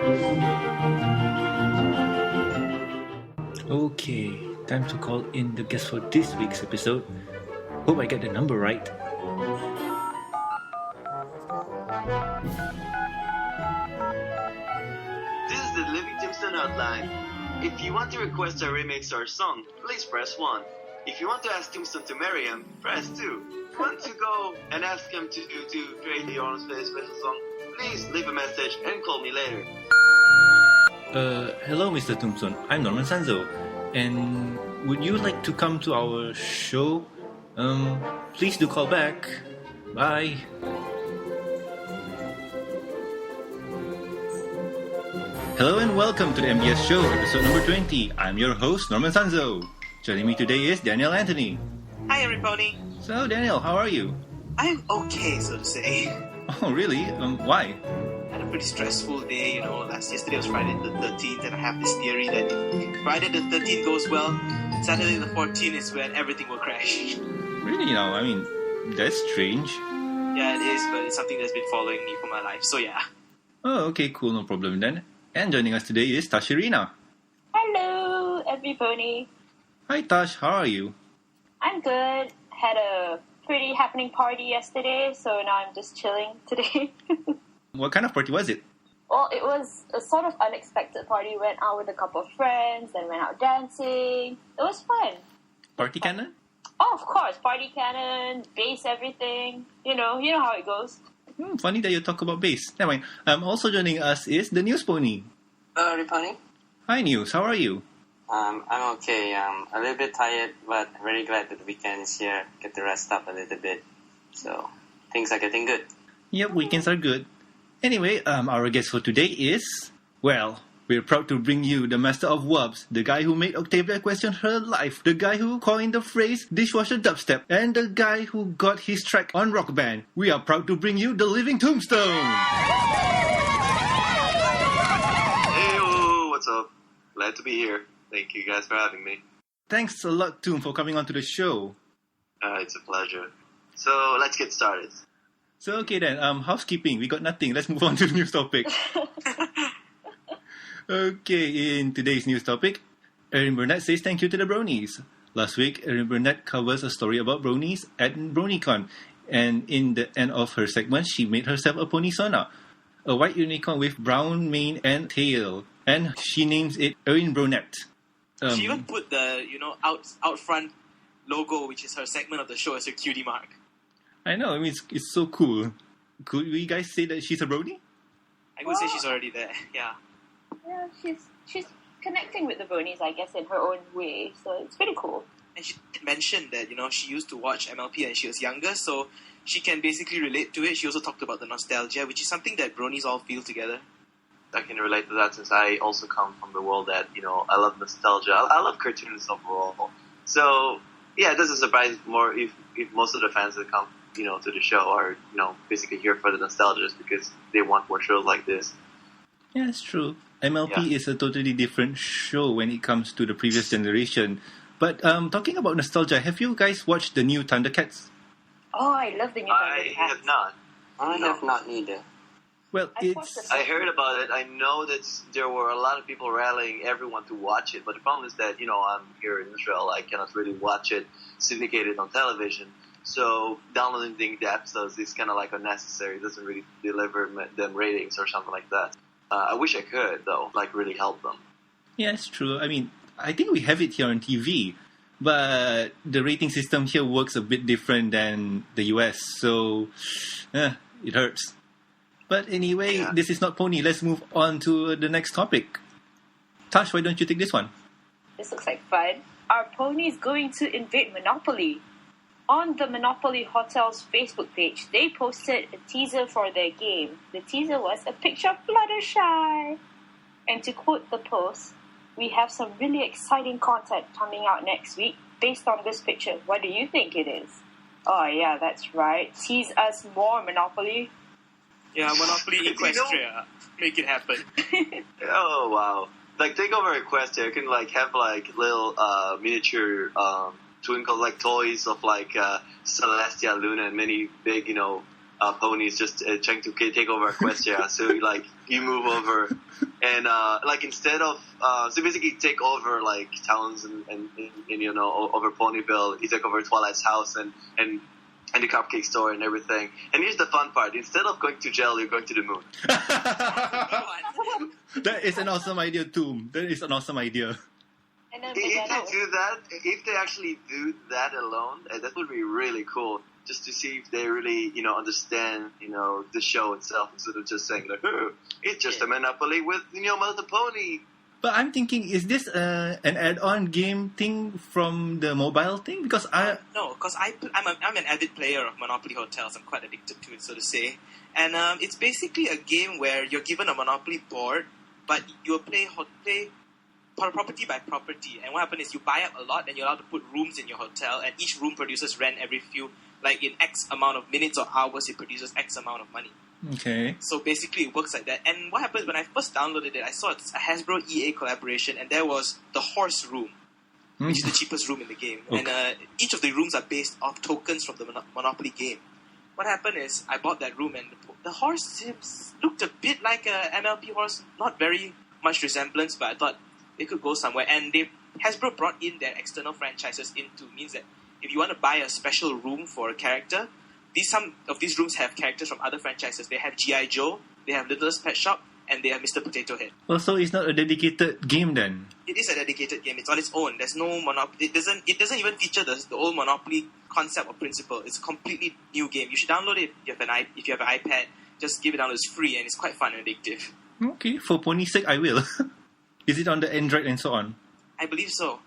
Okay, time to call in the guest for this week's episode. Hope I get the number right. This is the Living Tombstone hotline. If you want to request a remix or song, please press 1. If you want to ask Tombstone to marry him, press 2. Want to go and ask him to create your own special song, please leave a message and call me later. Hello Mr. Tombstone, I'm Norman Sanzo. And would you like to come to our show? Please do call back. Bye. Hello and welcome to the MBS show, episode number 20. I'm your host, Norman Sanzo. Joining me today is Danielle Anthony. Hi everybody. So Danielle, how are you? I'm okay, so to say. Oh really? Why? I had a pretty stressful day, yesterday was Friday the 13th, and I have this theory that if Friday the 13th goes well, Saturday the 14th is when everything will crash. Really now? I mean, that's strange. Yeah, it is, but it's something that's been following me for my life, so yeah. Oh, okay, cool, no problem then. And joining us today is Tasha Irina. Hello, everybody. Hi Tash, how are you? I'm good. Had a pretty happening party yesterday, so now I'm just chilling today. What kind of party was it? Well, it was a sort of unexpected party. Went out with a couple of friends, then went out dancing. It was fun. Party cannon? Oh, of course. Party cannon, bass, everything. You know how it goes. Funny that you talk about bass. Never mind. Also joining us is the News Pony. Hello, everybody. Hi News, how are you? I'm okay. A little bit tired, but very glad that the weekend is here. Get to rest up a little bit. So, things are getting good. Yep, weekends are good. Anyway, our guest for today is... Well, we're proud to bring you the master of WUBs, the guy who made Octavia question her life, the guy who coined the phrase Dishwasher Dubstep, and the guy who got his track on Rock Band. We are proud to bring you the Living Tombstone! Hey, what's up? Glad to be here. Thank you guys for having me. Thanks a lot, Toom, for coming on to the show. It's a pleasure. So, let's get started. So, okay then, housekeeping. We got nothing. Let's move on to the news topic. Okay, in today's news topic, Erin Burnett says thank you to the Bronies. Last week, Erin Burnett covers a story about Bronies at BroNYCon, and in the end of her segment, she made herself a pony sona, a white unicorn with brown mane and tail, and she names it Erin Burnett. She even put the, out front logo, which is her segment of the show, as her cutie mark. I know, I mean, it's so cool. Could we guys say that she's a Brony? I would say she's already there, yeah. Yeah, she's connecting with the Bronies, I guess, in her own way. So it's pretty cool. And she mentioned that, she used to watch MLP when she was younger, so she can basically relate to it. She also talked about the nostalgia, which is something that Bronies all feel together. I can relate to that since I also come from the world that, I love nostalgia. I love cartoons overall. So, yeah, it doesn't surprise more if most of the fans that come, to the show are, basically here for the nostalgia just because they want more shows like this. Yeah, it's true. MLP is a totally different show when it comes to the previous generation. But talking about nostalgia, have you guys watched the new Thundercats? Oh, I love the new Thundercats. I have not. I have not either. Well, I heard about it. I know that there were a lot of people rallying everyone to watch it, but the problem is that, I'm here in Israel. I cannot really watch it syndicated on television. So downloading the episodes is kind of like unnecessary. It doesn't really deliver them ratings or something like that. I wish I could, though, really help them. Yeah, it's true. I mean, I think we have it here on TV, but the rating system here works a bit different than the US, so it hurts. But anyway, This is not Pony. Let's move on to the next topic. Tash, why don't you take this one? This looks like fun. Are ponies going to invade Monopoly? On the Monopoly Hotel's Facebook page, they posted a teaser for their game. The teaser was a picture of Fluttershy. And to quote the post, we have some really exciting content coming out next week based on this picture. What do you think it is? Oh yeah, that's right. Tease us more, Monopoly. Yeah, Monopoly Equestria. Make it happen. Oh, wow. Takeover Equestria, you can, have, little, miniature, twinkle, toys of, Celestia, Luna, and many big, ponies just trying to take over Equestria. So like you move over, and like instead of so basically take over like towns and you know over Ponyville, you take over Twilight's house and the cupcake store and everything. And here's the fun part: instead of going to jail, you're going to the moon. That is an awesome idea, too. That is an awesome idea. And then If they actually do that alone, that would be really cool. Just to see if they really, you know, understand, you know, the show itself instead of just saying like, oh, it's just a Monopoly with, you know, My Little Pony. But I'm thinking, is this an add-on game thing from the mobile thing? Because No, because I'm an avid player of Monopoly Hotels. I'm quite addicted to it, so to say. And it's basically a game where you're given a Monopoly board, but you'll play property by property. And what happens is you buy up a lot, and you're allowed to put rooms in your hotel, and each room produces rent every few, like in X amount of minutes or hours, it produces X amount of money. Okay. So basically it works like that. And what happens when I first downloaded it, I saw it's a Hasbro EA collaboration, and there was the horse room, which is the cheapest room in the game. Okay. And each of the rooms are based off tokens from the Monopoly game. What happened is I bought that room, and the horse looked a bit like a MLP horse, not very much resemblance, but I thought they could go somewhere. And Hasbro brought in their external franchises means that if you want to buy a special room for a character, some of these rooms have characters from other franchises. They have G.I. Joe, they have Littlest Pet Shop, and they have Mr. Potato Head. Well, so it's not a dedicated game then? It is a dedicated game. It's on its own. There's no Monopoly. It doesn't even feature the old Monopoly concept or principle. It's a completely new game. You should download it if you have an iPad. Just give it down. It's free, and it's quite fun and addictive. Okay, for Pony's sake, I will. Is it on the Android and so on? I believe so.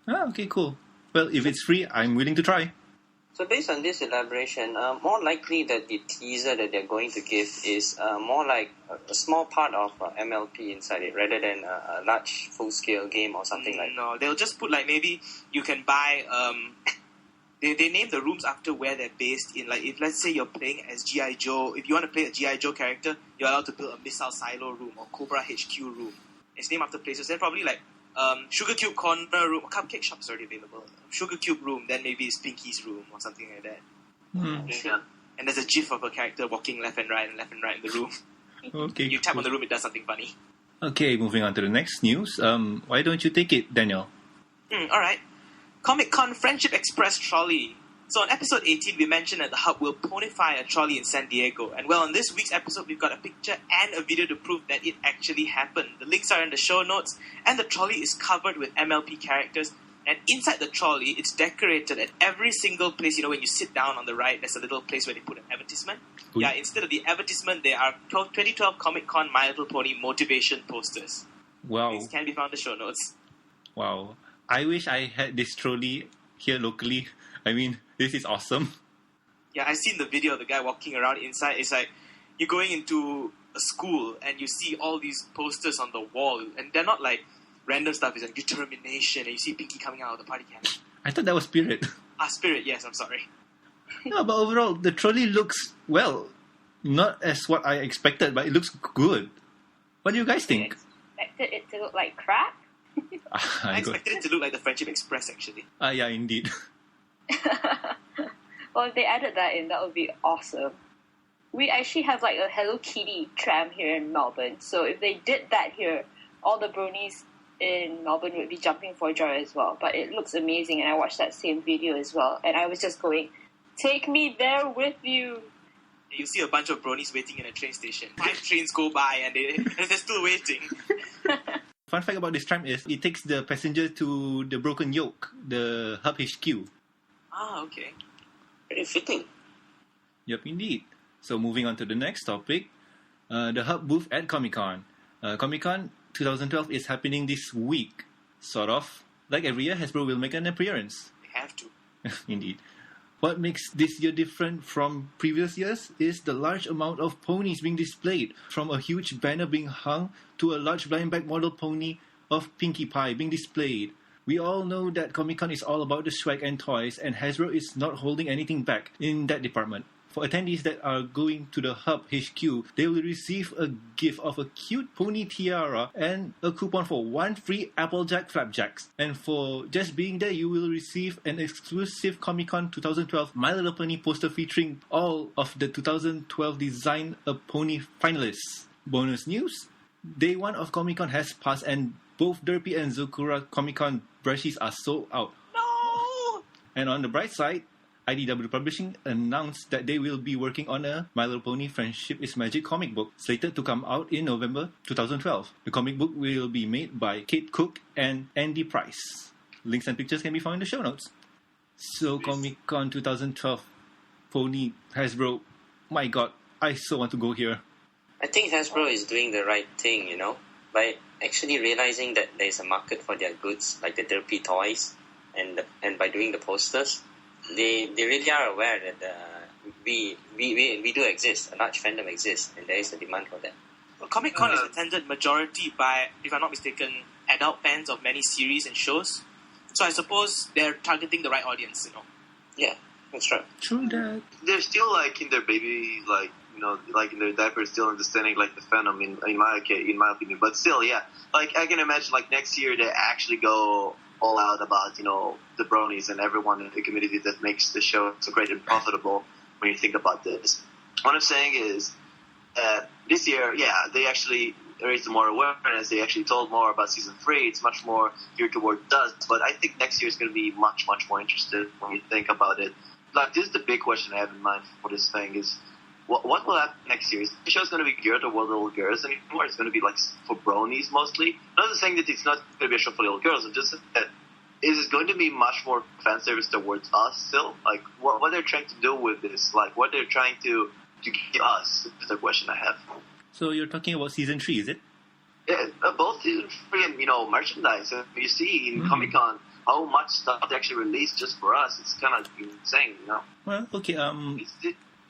Okay, cool. Well, if it's free, I'm willing to try. So based on this elaboration, more likely that the teaser that they're going to give is more like a small part of MLP inside it, rather than a large full-scale game or something like that. No, they'll just put like maybe you can buy... They name the rooms after where they're based in. Like if let's say you're playing as G.I. Joe, if you want to play a G.I. Joe character, you're allowed to build a missile silo room or Cobra HQ room. It's named after places. Then probably like Sugar Cube corner room, Cupcake Shop is already available. Sugar Cube room, then maybe it's Pinky's room or something like that. Yeah. And there's a gif of a character walking left and right in the room. Okay. You tap on the room, it does something funny. Okay, moving on to the next news. Why don't you take it, Danielle? Alright. ComicCon Friendship Express Trolley. So on episode 18, we mentioned that the Hub will ponify a trolley in San Diego. And well, on this week's episode, we've got a picture and a video to prove that it actually happened. The links are in the show notes, and the trolley is covered with MLP characters. And inside the trolley, it's decorated at every single place. You know, when you sit down on the right, there's a little place where they put an advertisement. Ooh. Yeah, instead of the advertisement, there are 2012 ComicCon My Little Pony motivation posters. Wow. These can be found in the show notes. Wow. I wish I had this trolley here locally. I mean, this is awesome. Yeah, I've seen the video of the guy walking around inside. It's like you're going into a school and you see all these posters on the wall, and they're not like random stuff. It's like determination, and you see Pinky coming out of the party cannon. I thought that was Spirit. Spirit, yes, I'm sorry. No, but overall, the trolley looks, well, not as what I expected, but it looks good. What do you guys think? I expected it to look like crap. I expected it to look like the Friendship Express, actually. Yeah, indeed. Well, if they added that in, that would be awesome. We actually have like a Hello Kitty tram here in Melbourne, so if they did that here, all the Bronies in Melbourne would be jumping for joy as well. But it looks amazing, and I watched that same video as well, and I was just going, take me there with you. You see a bunch of Bronies waiting in a train station. 5 trains go by and they're still waiting. Fun fact about this tram is it takes the passenger to the Broken Yoke, the Hub HQ. Ah, okay. Very fitting. Yep, indeed. So moving on to the next topic, the Hub booth at ComicCon. ComicCon 2012 is happening this week. Sort of. Like every year, Hasbro will make an appearance. They have to. Indeed. What makes this year different from previous years is the large amount of ponies being displayed, from a huge banner being hung to a large blind bag model pony of Pinkie Pie being displayed. We all know that ComicCon is all about the swag and toys, and Hasbro is not holding anything back in that department. For attendees that are going to the Hub HQ, they will receive a gift of a cute pony tiara and a coupon for 1 free Applejack Flapjacks. And for just being there, you will receive an exclusive ComicCon 2012 My Little Pony poster featuring all of the 2012 Design a Pony finalists. Bonus news, Day 1 of ComicCon has passed and both Derpy and Zokura ComicCon brushies are sold out. No! And on the bright side, IDW Publishing announced that they will be working on a My Little Pony Friendship is Magic comic book, slated to come out in November 2012. The comic book will be made by Kate Cook and Andy Price. Links and pictures can be found in the show notes. So, Comic-Con 2012, Pony, Hasbro, my god, I so want to go here. I think Hasbro is doing the right thing, by actually realizing that there is a market for their goods, like the Derpy toys, and by doing the posters. They really are aware that we do exist, a large fandom exists, and there is a demand for that. Well, Comic-Con is attended majority by, if I'm not mistaken, adult fans of many series and shows. So I suppose they're targeting the right audience, Yeah, that's right. True that. They're still in their baby, in their diapers, still understanding the fandom in my opinion. But still, yeah, I can imagine next year they actually go all out about the Bronies and everyone in the community that makes the show so great and profitable. When you think about this, what I'm saying is that this year, they actually raised more awareness. They actually told more about season 3. It's much more geared toward us. But I think next year is going to be much more interesting when you think about it. This is the big question I have in mind for this thing is, what will happen next year? Is the show's going to be geared toward little girls anymore? It's going to be for Bronies mostly. I'm not saying that it's not going to be a show for little girls. I'm just saying that is it going to be much more fan service towards us still? What they're trying to do with this? What they're trying to give us is the question I have. So you're talking about season 3, is it? Yeah, both season 3 and merchandise. You see in Comic-Con how much stuff they actually released just for us. It's kind of insane, Well, okay.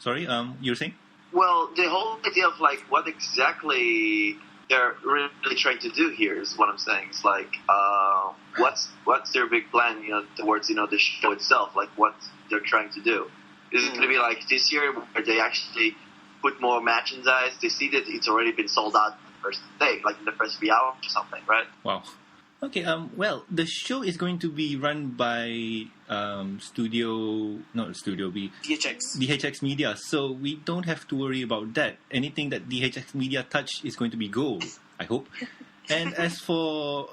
Sorry, you were saying? Well, the whole idea of what exactly they're really trying to do here is what I'm saying. It's what's their big plan, towards the show itself, what they're trying to do. Is it going to be this year where they actually put more merchandise? They see that it's already been sold out the first day, in the first 3 hours or something, right? Wow. Okay, well, the show is going to be run by DHX Media, so we don't have to worry about that. Anything that DHX Media touch is going to be gold, I hope. And as for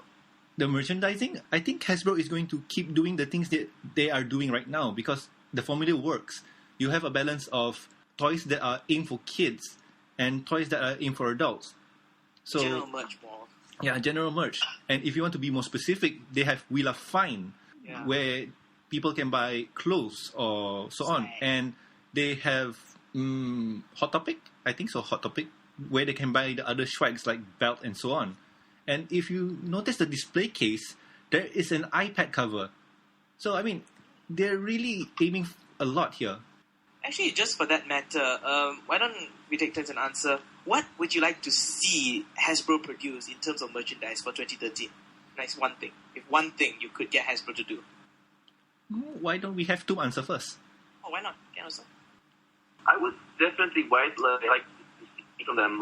the merchandising, I think Hasbro is going to keep doing the things that they are doing right now because the formula works. You have a balance of toys that are aimed for kids and toys that are aimed for adults. So general merch more. Yeah, general merch. And if you want to be more specific, they have Wheel of Fine, where people can buy clothes or so on. And they have Hot Topic, I think so, Hot Topic, where they can buy the other swags like belt and so on. And if you notice the display case, there is an iPad cover. So, they're really aiming a lot here. Actually, just for that matter, why don't we take turns and answer? What would you like to see Hasbro produce in terms of merchandise for 2013? Nice one thing. If one thing you could get Hasbro to do. Why don't we have two answer first? Oh, why not? Can also. I would definitely like to see from them,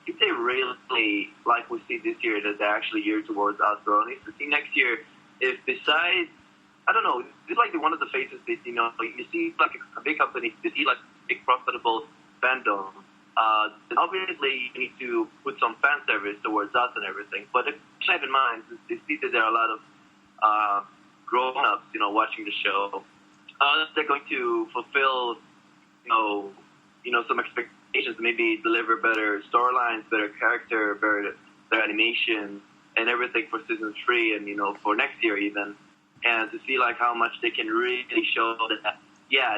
if they really, we see this year, that they're actually geared towards us Bronies. I think next year, if besides, I don't know, it's one of the phases that, you see a big company, you see big profitable fandom. Then obviously you need to put some fan service towards us and everything. But have in mind, they see that there are a lot of grown-ups, watching the show. They're going to fulfill, some expectations, maybe deliver better storylines, better character, better animation, and everything for season 3 and, for next year even. And to see, how much they can really show that,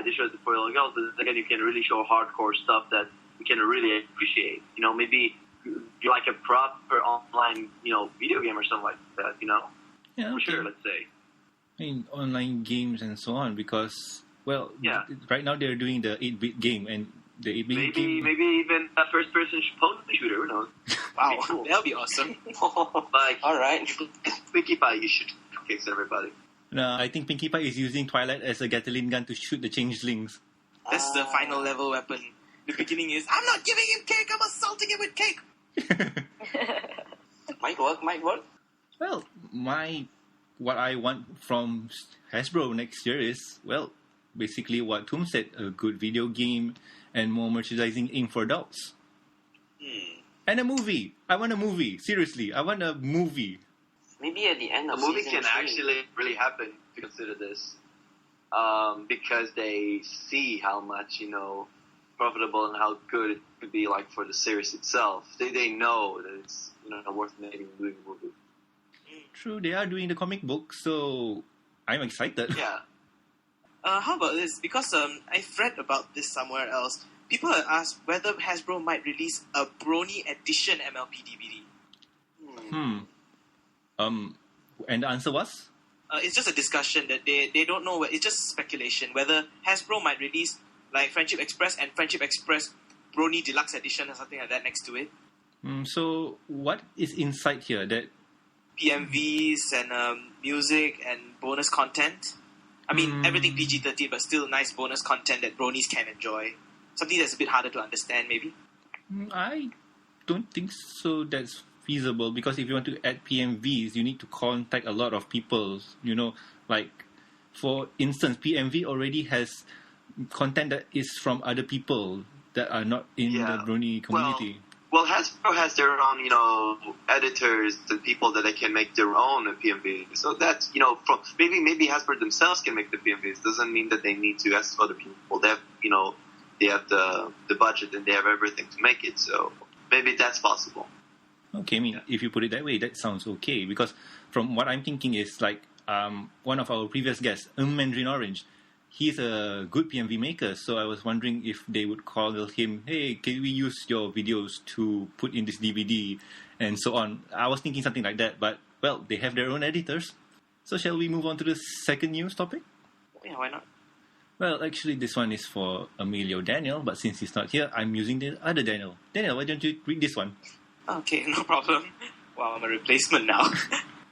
this show is for little girls, but again, you can really show hardcore stuff that we can really appreciate. Maybe a proper online, video game or something like that, Yeah, for sure, let's say. Online games and so on, because, right now they're doing the 8-bit game, and the 8-bit game... Maybe even a first-person pony shooter, who knows? Wow, that would be awesome. All right. Pinkie Pie, you should showcase everybody. No, I think Pinkie Pie is using Twilight as a Gatling gun to shoot the changelings. That's the final level weapon. The beginning is, I'm not giving him cake, I'm assaulting him with cake! Might work. Well, what I want from Hasbro next year is, well, basically what Tom said, a good video game and more merchandising aimed for adults. And a movie. I want a movie. Seriously, I want a movie. Maybe at the end of a movie season can 3. actually really happen if you consider this, because they see how much profitable and how good it could be like for the series itself. They know that it's worth making a movie. True, they are doing the comic book, so I'm excited. Yeah. How about this? Because I've read about this somewhere else. People have asked whether Hasbro might release a Brony edition MLP DVD. And the answer was? It's just a discussion that they don't know. It's just speculation whether Hasbro might release like Friendship Express and Friendship Express Brony Deluxe Edition or something like that next to it. So what is inside here? That PMVs and music and bonus content. I mean, everything PG-13, but still nice bonus content that Bronies can enjoy. Something that's a bit harder to understand, maybe. I don't think so. That's feasible, because if you want to add PMVs, you need to contact a lot of people. Like for instance, PMV already has content that is from other people that are not in the Brony community. Well, Hasbro has their own, editors and people that they can make their own PMVs. So that's, from maybe Hasbro themselves can make the PMVs. Doesn't mean that they need to ask other people. They have, they have the budget and they have everything to make it. So maybe that's possible. Okay, I mean, if you put it that way, that sounds okay. Because from what I'm thinking is like one of our previous guests, Mandarin Orange, he's a good PMV maker. So I was wondering if they would call him, hey, can we use your videos to put in this DVD and so on. I was thinking something like that. But, well, they have their own editors. So shall we move on to the second news topic? Yeah, why not? Well, actually, this one is for Emilio Daniel. But since he's not here, I'm using the other Daniel. Daniel, why don't you read this one? Okay, no problem. Wow, I'm a replacement now.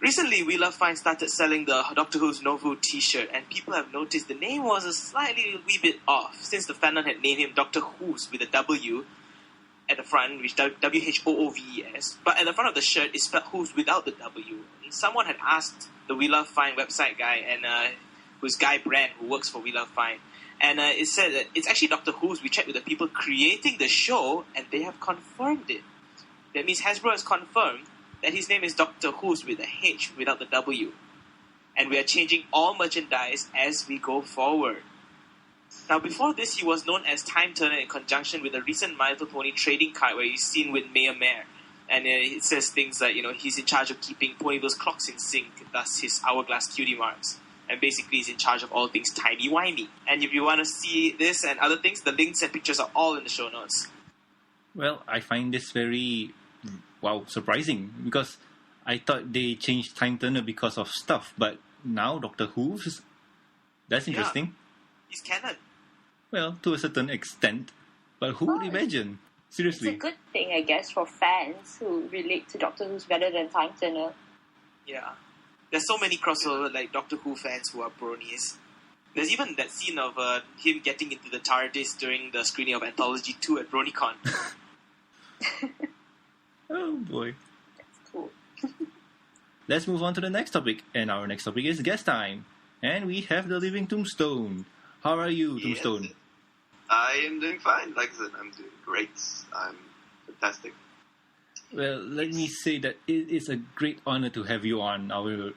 Recently, We Love Fine started selling the Doctor Who's Novu t-shirt, and people have noticed the name was a slightly wee bit off, since the fandom had named him Doctor Hooves with a W at the front, which WHOOVES, but at the front of the shirt is spelled Hooves without the W. And someone had asked the We Love Fine website guy, and who's Guy Brand, who works for We Love Fine, and it said that it's actually Doctor Who's. We checked with the people creating the show, and they have confirmed it. That means Hasbro has confirmed that his name is Dr. Who's with a H without the W. And we are changing all merchandise as we go forward. Now, before this, he was known as Time Turner in conjunction with a recent My Little Pony trading card where he's seen with Mayor Mare. And it says things like, he's in charge of keeping Ponyville's clocks in sync, thus his hourglass cutie marks. And basically, he's in charge of all things timey-wimey. And if you want to see this and other things, the links and pictures are all in the show notes. Well, I find this very... surprising, because I thought they changed Time Turner because of stuff, but now Doctor Hooves? That's interesting. Yeah, he's canon. Well, to a certain extent, but who would imagine? Seriously. It's a good thing, I guess, for fans who relate to Doctor Who's better than Time Turner. Yeah. There's so many crossover, like, Doctor Who fans who are Bronies. There's even that scene of him getting into the TARDIS during the screening of Anthology 2 at BroNYCon. Oh boy. That's cool. Let's move on to the next topic. And our next topic is guest time. And we have the Living Tombstone. How are you, Tombstone? Yes. I am doing fine. Like I said, I'm doing great. I'm fantastic. Well, let me say that it is a great honor to have you on our,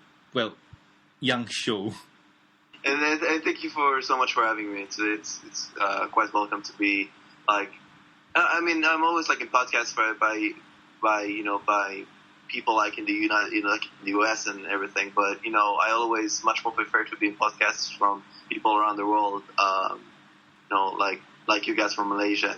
young show. And thank you so much for having me. It's quite welcome to be, like... I'm always, like, in podcasts by people like in the like in the US and everything, but I always much more prefer to be in podcasts from people around the world, like you guys from Malaysia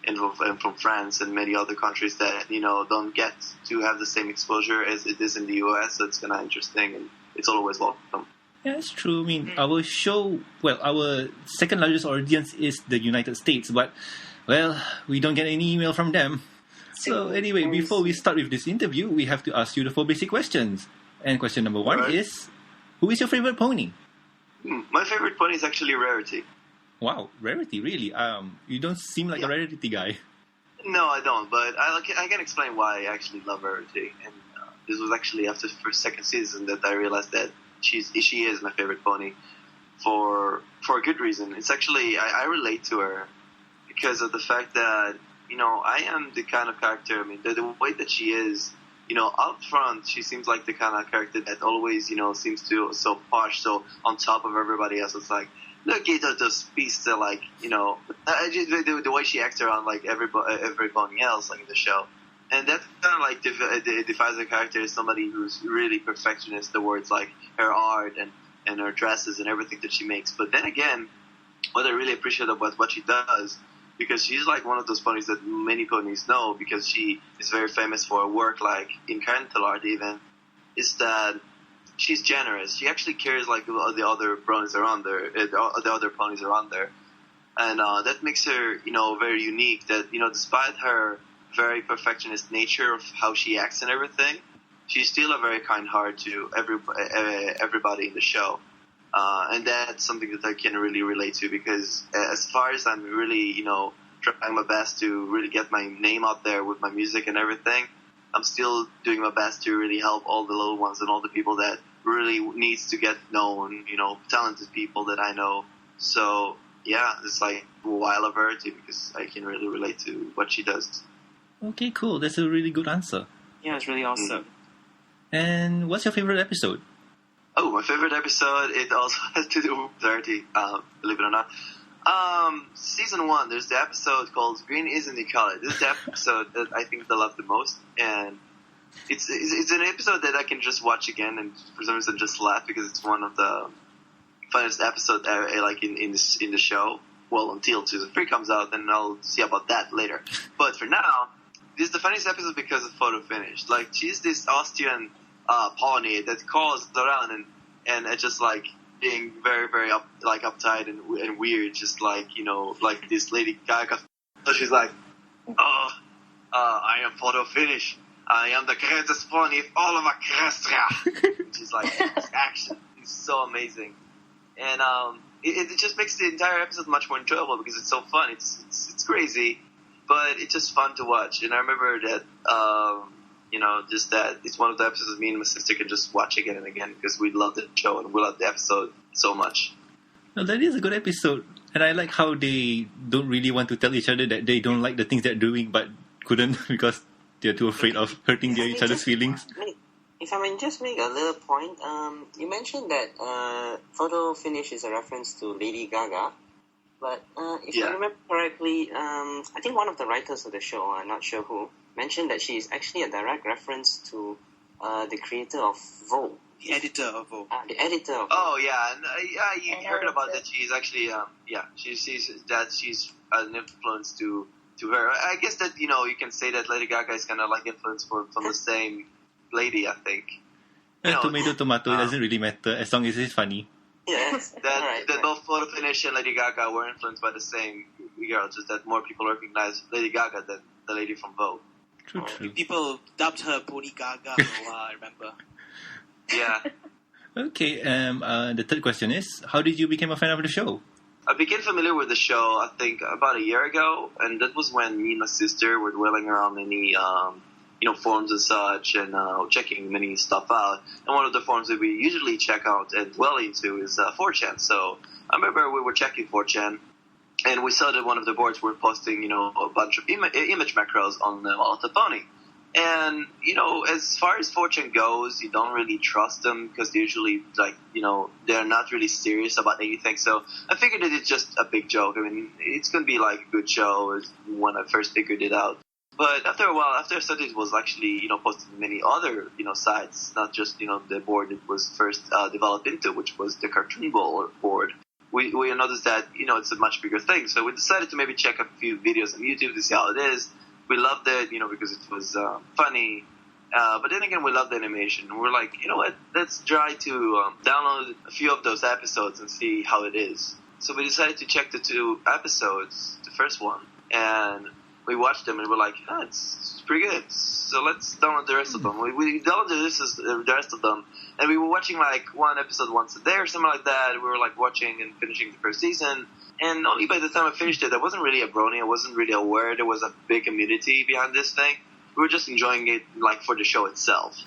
and from France and many other countries that don't get to have the same exposure as it is in the US. So it's kind of interesting, and it's always welcome. Yeah, it's true. I mean, our show, our second largest audience is the United States, but we don't get any email from them. So anyway, before we start with this interview, we have to ask you the 4 basic questions. And question number 1 is, who is your favorite pony? My favorite pony is actually Rarity. Wow, rarity, really? You don't seem like a rarity guy. No, I don't, but I can explain why I actually love Rarity. And this was actually after the second season that I realized that she is my favorite pony for a good reason. It's actually, I relate to her because of the fact that, I am the kind of character, the way that she is, up front, she seems like the kind of character that always, seems to so posh, so on top of everybody else. It's like, look at those beasts that, like, the way she acts around, like, everybody else, like, in the show. And that kind of, like, defines her character as somebody who's really perfectionist towards, like, her art and her dresses and everything that she makes. But then again, what I really appreciate about what she does, because she's, like, one of those ponies that many ponies know, because she is very famous for her work, like, in character art even, is that she's generous. She actually cares, like, the other bronies around there, the other ponies around there. And that makes her, very unique, that, despite her very perfectionist nature of how she acts and everything, she's still a very kind heart to everybody in the show. And that's something that I can really relate to, because as far as I'm really, trying my best to really get my name out there with my music and everything, I'm still doing my best to really help all the little ones and all the people that really needs to get known, talented people that I know. So, yeah, it's like why I love her too, because I can really relate to what she does. Okay, cool. That's a really good answer. Yeah, it's really awesome. And what's your favorite episode? Oh, my favorite episode, it also has to do with Dirty, believe it or not. Season 1, there's the episode called Green Isn't the Color. This is the episode that I think I love the most, and it's an episode that I can just watch again and for some reason just laugh, because it's one of the funniest episodes like in the show. Well, until season 3 comes out, and I'll see about that later. But for now, this is the funniest episode because of photo finish. Like, she's this Austrian pony that calls around and it's just like being very, very uptight and weird, just like, like this Lady Gaga. So she's like, I am photo finish. I am the greatest pony of all of Acrestra. She's like, action. It's so amazing. And it just makes the entire episode much more enjoyable because it's so fun. It's crazy, but it's just fun to watch. And I remember that, just that it's one of the episodes me and my sister can just watch again and again because we love the show and we love the episode so much. Well, that is a good episode. And I like how they don't really want to tell each other that they don't like the things they're doing, but couldn't because they're too afraid of hurting each other's feelings. If I may just make a little point, you mentioned that photo finish is a reference to Lady Gaga, but if I remember correctly, I think one of the writers of the show, I'm not sure who, mentioned that she is actually a direct reference to the creator of Vogue. The editor of Vogue. The editor of Vogue. Oh, yeah, and you heard about that. She's actually, she's an influence to her. I guess that, you can say that Lady Gaga is kind of like influenced from the same lady, I think. Tomato, it doesn't really matter as long as it's funny. Yes. That both Photo Finish and Lady Gaga were influenced by the same girl, just that more people recognize Lady Gaga than the lady from Vogue. True. People dubbed her Pony Gaga for a while, I remember. Yeah. Okay, the third question is, how did you become a fan of the show? I became familiar with the show, I think, about a year ago, and that was when me and my sister were dwelling around many, forums and such, and checking many stuff out. And one of the forums that we usually check out and dwell into is 4chan. So I remember we were checking 4chan, and we saw that one of the boards were posting, a bunch of image macros on the pony. And, as far as 4chan goes, you don't really trust them because they usually, they're not really serious about anything. So I figured that it's just a big joke. I mean, it's going to be like a good show when I first figured it out. But after a while, after I started, it was actually, posted in many other, sites, not just, the board it was first developed into, which was the cartoon board. We noticed that, it's a much bigger thing. So we decided to maybe check a few videos on YouTube to see how it is. We loved it, because it was funny. But then again, we loved the animation. We're like, you know what? Let's try to download a few of those episodes and see how it is. So we decided to check the 2 episodes, the first one, and we watched them and we're like, it's pretty good. So let's download the rest of them. We downloaded the rest of them, and we were watching like one episode once a day or something like that. We were like watching and finishing the first season. And only by the time I finished it, I wasn't really a brony. I wasn't really aware there was a big community behind this thing. We were just enjoying it, like, for the show itself.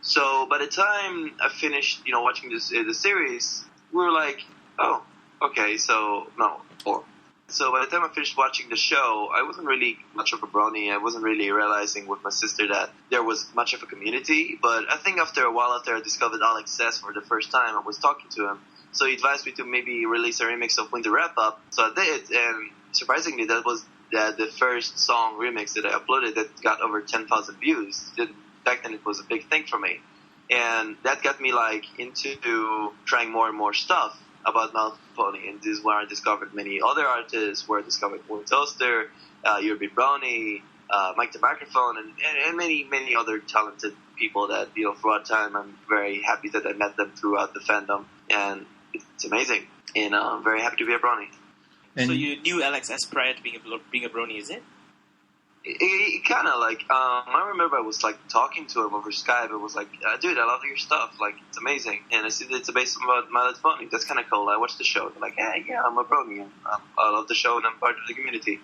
So by the time I finished, watching the series, we were like, oh, okay, so by the time I finished watching the show, I wasn't really much of a brony. I wasn't really realizing with my sister that there was much of a community. But I think after a while, after I discovered Alex S for the first time, I was talking to him. So he advised me to maybe release a remix of Winter Wrap-Up. So I did, and surprisingly, that was the first song remix that I uploaded that got over 10,000 views. Back then, it was a big thing for me. And that got me, like, into trying more and more stuff about My Little Pony. And this is where I discovered many other artists, where I discovered Will Toaster, Your Brony, Mike the Microphone, and many, many other talented people that, throughout time, I'm very happy that I met them throughout the fandom. And it's amazing, and I'm very happy to be a brony. And so you knew Alex S prior to being a brony, is it? It kind of like, I remember I was like talking to him over Skype. I was like, dude, I love your stuff. Like, it's amazing. And I see that it's based on My Little Pony. That's kind of cool. I watched the show. They're like, yeah, I'm a brony. And I love the show, and I'm part of the community.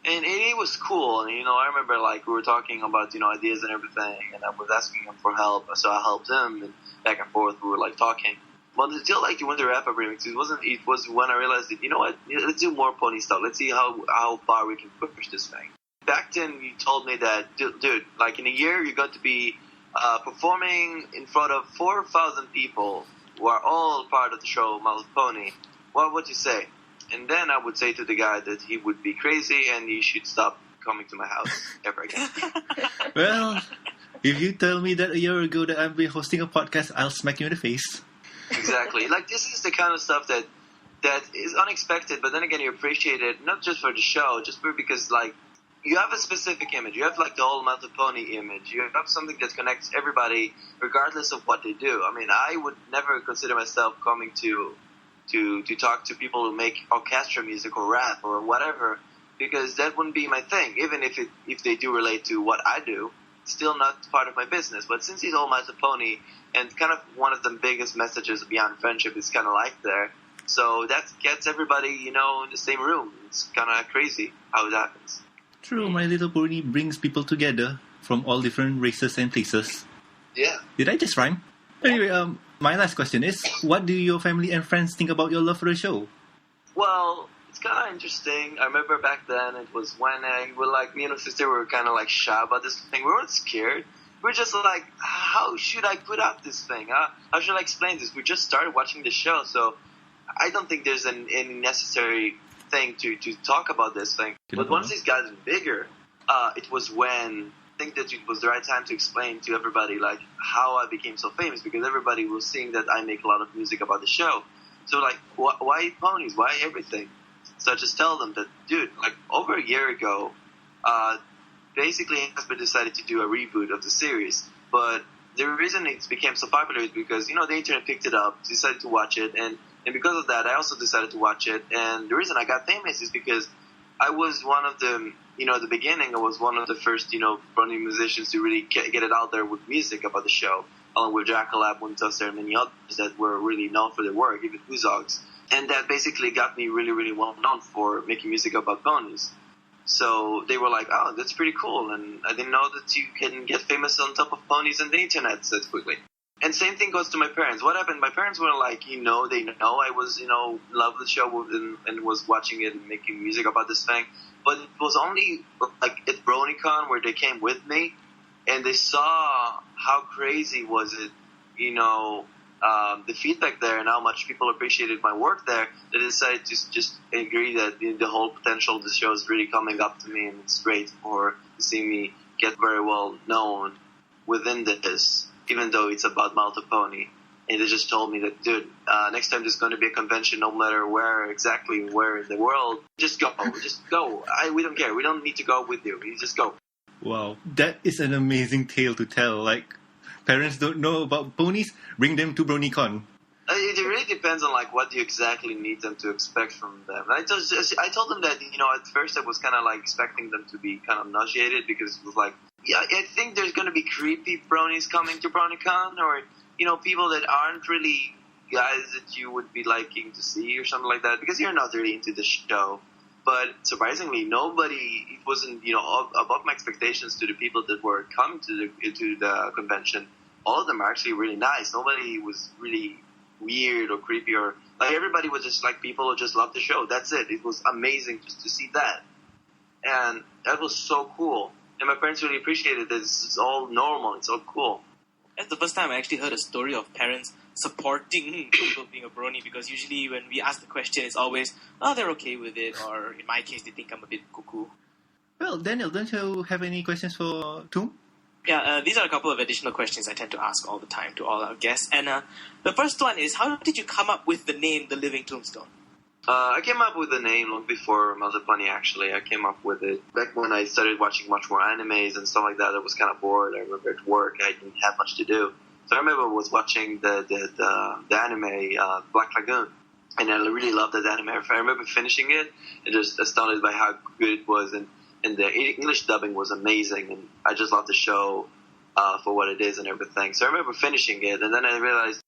And it was cool. And, I remember, like, we were talking about, ideas and everything. And I was asking him for help. So I helped him. And back and forth, we were, like, talking. But until, like, the Winter Wrap-Up remix, it was when I realized that, what, let's do more pony stuff. Let's see how far we can push this thing. Back then, you told me that, dude, like, in a year, you're going to be performing in front of 4,000 people who are all part of the show My Little Pony. What would you say? And then I would say to the guy that he would be crazy and he should stop coming to my house ever again. Well, if you tell me that a year ago that I'll be hosting a podcast, I'll smack you in the face. Exactly. Like, this is the kind of stuff that is unexpected, but then again, you appreciate it, not just for the show, just because, like, you have a specific image. You have, like, the whole My Little Pony image. You have something that connects everybody, regardless of what they do. I mean, I would never consider myself coming to talk to people who make orchestra music or rap or whatever, because that wouldn't be my thing. Even if they do relate to what I do, it's still not part of my business. But since he's all My Little Pony, and kind of one of the biggest messages beyond friendship is kind of like there, so that gets everybody, in the same room. It's kind of crazy how it happens. True, My Little Pony brings people together from all different races and places. Yeah. Did I just rhyme? Anyway, my last question is, what do your family and friends think about your love for the show? Well, it's kind of interesting. I remember back then, it was when me and my sister were kind of like shy about this thing. We weren't scared. We were just like, how should I put out this thing? How should I explain this? We just started watching the show, so I don't think there's any necessary thing to talk about this thing. But once it's gotten bigger, it was when I think that it was the right time to explain to everybody, like, how I became so famous, because everybody was seeing that I make a lot of music about the show. So, like, why ponies? Why everything? So I just tell them that, dude, like, over a year ago, basically Hasbro decided to do a reboot of the series. But the reason it became so popular is because, the internet picked it up, decided to watch it, and because of that, I also decided to watch it. And the reason I got famous is because I was one of the, at the beginning, I was one of the first, brony musicians to really get it out there with music about the show, along with Jackle, Toaster, and many others that were really known for their work, even Hooves. And that basically got me really, really well known for making music about ponies. So they were like, oh, that's pretty cool. And I didn't know that you can get famous on top of ponies and the internet so quickly. And same thing goes to my parents. What happened? My parents were like, they know I was, love the show and was watching it and making music about this thing. But it was only like at BroNYCon where they came with me and they saw how crazy was it, the feedback there and how much people appreciated my work there, they decided to just agree that the whole potential of the show is really coming up to me, and it's great to see me get very well known within this, even though it's about My Little Pony. And they just told me that, dude, next time there's going to be a convention, no matter where in the world, just go. We don't care. We don't need to go with you. You just go. Wow, that is an amazing tale to tell. Like, parents don't know about ponies, bring them to BroNYCon. It really depends on, like, what you exactly need them to expect from them. I told them that, at first I was kind of, like, expecting them to be kind of nauseated, because it was like, yeah, I think there's going to be creepy bronies coming to BroNYCon, or, people that aren't really guys that you would be liking to see or something like that? Because you're not really into the show. But surprisingly, it wasn't, above my expectations to the people that were coming to the convention. All of them are actually really nice. Nobody was really weird or creepy or, like, everybody was just like people who just loved the show. That's it. It was amazing just to see that. And that was so cool. And my parents really appreciated this. It's all normal. It's all cool. That's the first time I actually heard a story of parents supporting people being a brony, because usually when we ask the question, it's always, oh, they're okay with it, or in my case, they think I'm a bit cuckoo. Well, Danielle, don't you have any questions for Toom? Yeah, these are a couple of additional questions I tend to ask all the time to all our guests. And the first one is, how did you come up with the name The Living Tombstone? I came up with the name long before Pony, actually. I came up with it back when I started watching much more animes and stuff like that. I was kind of bored. I remember at work, I didn't have much to do. So I remember I was watching the anime Black Lagoon, and I really loved that anime. I remember finishing it and just astounded by how good it was, and the English dubbing was amazing, and I just loved the show for what it is and everything. So I remember finishing it, and then I realized,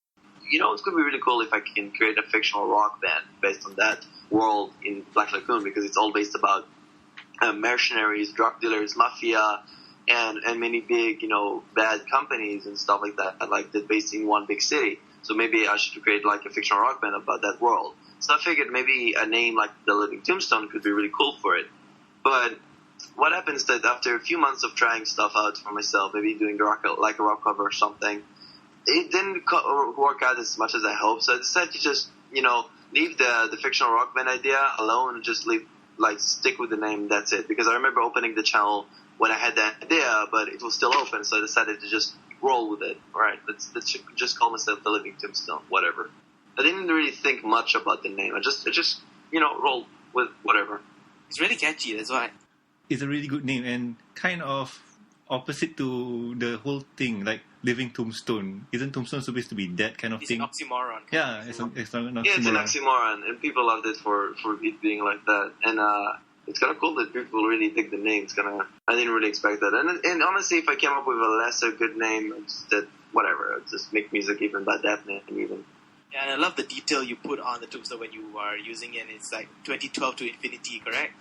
it's going to be really cool if I can create a fictional rock band based on that world in Black Lagoon, because it's all based about mercenaries, drug dealers, mafia, and many big, bad companies and stuff like that, like that based in one big city. So maybe I should create like a fictional rock band about that world. So I figured maybe a name like The Living Tombstone could be really cool for it. But what happens that after a few months of trying stuff out for myself, maybe doing a rock cover or something, it didn't work out as much as I hoped. So I decided to just, leave the fictional rock band idea alone and just stick with the name. That's it. Because I remember opening the channel when I had that idea, but it was still open. So I decided to just roll with it. All right, let's just call myself The Living Tombstone, whatever. I didn't really think much about the name. I just rolled with whatever. It's really catchy, that's why. It's a really good name and kind of opposite to the whole thing, like Living Tombstone. Isn't Tombstone supposed to be that kind of thing? It's an oxymoron. Yeah, it's an oxymoron. Yeah, it's an oxymoron, and people loved it for it being like that. And it's kind of cool that people really dig the name. I didn't really expect that. And honestly, if I came up with a lesser good name, whatever, I'd just make music even by that name even. Yeah, and I love the detail you put on the tombstone when you are using it. It's like 2012 to infinity, correct?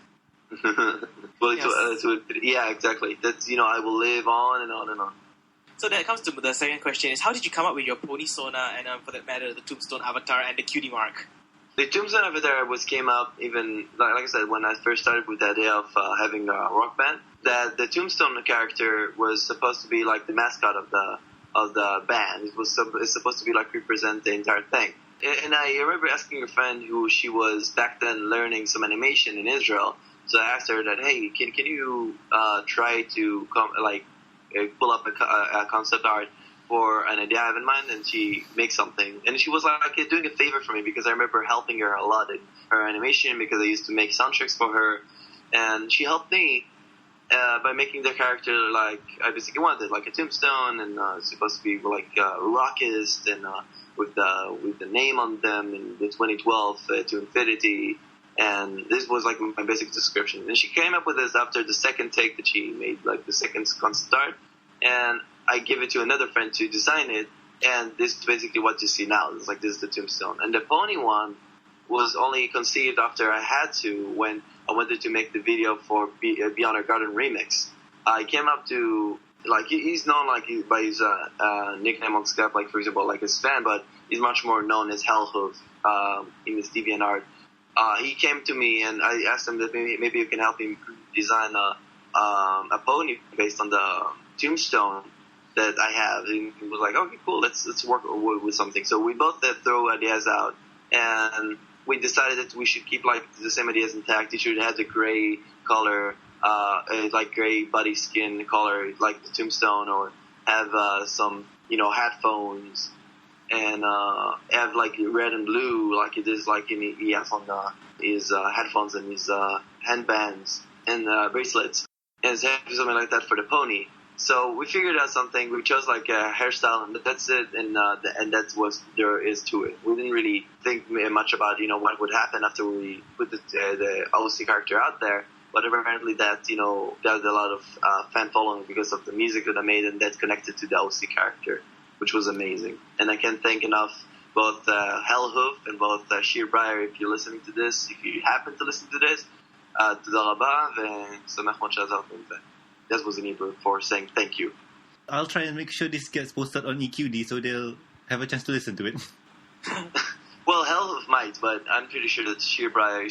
Well, yes. Yeah, exactly. That's, I will live on and on and on. So that comes to the second question is, how did you come up with your pony sona and for that matter, the tombstone avatar and the cutie mark? The tombstone avatar came up even, like I said, when I first started with the idea of having a rock band, that the tombstone character was supposed to be like the mascot of the band. It's supposed to be like represent the entire thing. And I remember asking a friend who she was back then learning some animation in Israel. So I asked her that, hey, can you try to pull up a concept art for an idea I have in mind, and she makes something. And she was like doing a favor for me, because I remember helping her a lot in her animation, because I used to make soundtracks for her, and she helped me by making the character like I basically wanted, like a tombstone, and it's supposed to be like rockist, and with the name on them, in the 2012 to infinity. And this was like my basic description. And she came up with this after the second take that she made, like the second concept art. And I gave it to another friend to design it. And this is basically what you see now. It's like, this is the tombstone. And the pony one was only conceived after I had to, when I wanted to make the video for Beyond Our Garden remix. I came up to, like, he's known by his nickname on Skype, like, for example, like his fan, but he's much more known as Hooves in his DeviantArt. He came to me and I asked him that maybe you can help him design a pony based on the tombstone that I have. And he was like, okay, cool, let's work with something. So we both throw ideas out, and we decided that we should keep like the same ideas intact. It should have the gray color, like gray body skin color, like the tombstone, or have some headphones. And have like red and blue, like it is like he has on his headphones and his handbands and bracelets, and something like that for the pony. So we figured out something. We chose like a hairstyle, and that's it. And that's what there is to it. We didn't really think much about what would happen after we put the OC character out there. But apparently that got a lot of fan following because of the music that I made, and that's connected to the OC character, which was amazing. And I can't thank enough both Hell Hoof and both Shir Breyer. If you're listening to this, if you happen to listen to this, תודה רבה, ושמח מאוד שעזרתם. That was an Hebrew for saying thank you. I'll try and make sure this gets posted on EQD so they'll have a chance to listen to it. Well, Hell Hoof might, but I'm pretty sure that Shir Breyer,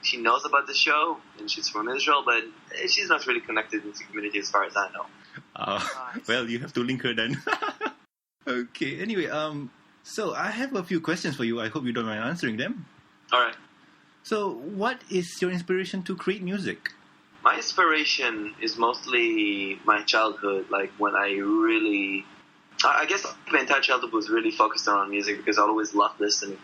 she knows about the show, and she's from Israel, but she's not really connected into the community as far as I know. Well, you have to link her then. Okay, anyway, so I have a few questions for you. I hope you don't mind answering them. All right. So, what is your inspiration to create music? My inspiration is mostly my childhood, like when I guess my entire childhood was really focused on music because I always loved listening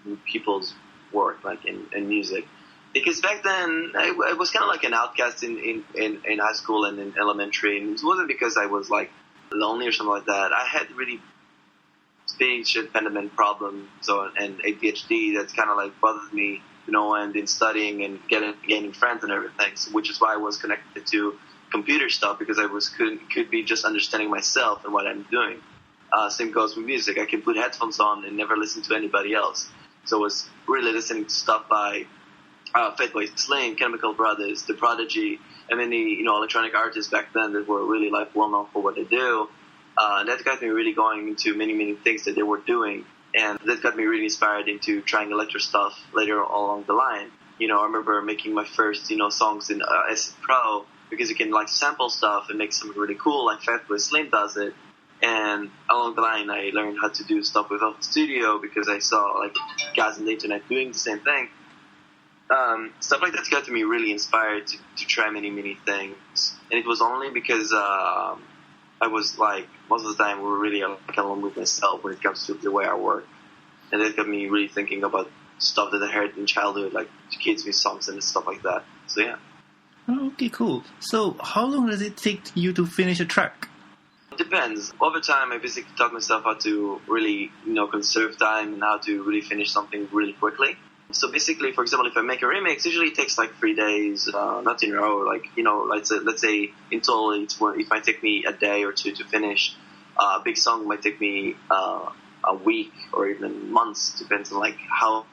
to people's work, like in music. Because back then, I was kind of like an outcast in high school and in elementary, and it wasn't because I was like lonely or something like that. I had really speech impediment problems and ADHD that's kind of like bothered me, and in studying and gaining friends and everything, so, which is why I was connected to computer stuff because I could be just understanding myself and what I'm doing. Same goes with music. I can put headphones on and never listen to anybody else. So I was really listening to stuff by Fatboy Slim, Chemical Brothers, The Prodigy, and many electronic artists back then that were really like well known for what they do. And that got me really going into many things that they were doing. And that got me really inspired into trying electro stuff later along the line. I remember making my first, songs in Acid Pro because you can like sample stuff and make something really cool, like Fatboy Slim does it. And along the line, I learned how to do stuff with Open Studio because I saw like guys on the internet doing the same thing. Stuff like that got me really inspired to try many things. And it was only because I was like, most of the time, we were really like alone with myself when it comes to the way I work. And that got me really thinking about stuff that I heard in childhood, like kids' music songs and stuff like that. So, yeah. Okay, cool. So, how long does it take you to finish a track? It depends. Over time, I basically taught myself how to really, conserve time and how to really finish something really quickly. So basically, for example, if I make a remix, usually it takes like 3 days, not in a row. Like, let's say in total, it might take me a day or two to finish. A big song might take me a week or even months, depends on like how.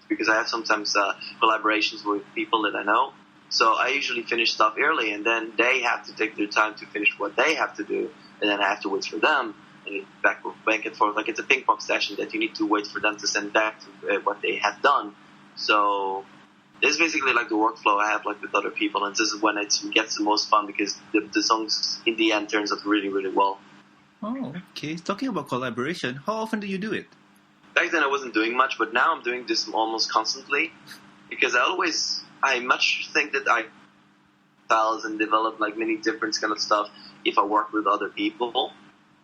Because I have sometimes collaborations with people that I know. So I usually finish stuff early, and then they have to take their time to finish what they have to do, and then I have to wait for them. And back and forth, like it's a ping pong session that you need to wait for them to send back to what they have done. So this is basically like the workflow I have like with other people, and this is when it gets the most fun because the songs in the end turns out really well. Oh, okay. Talking about collaboration, how often do you do it? Back then I wasn't doing much, but now I'm doing this almost constantly because I much think that I styles and develop like many different kind of stuff if I work with other people.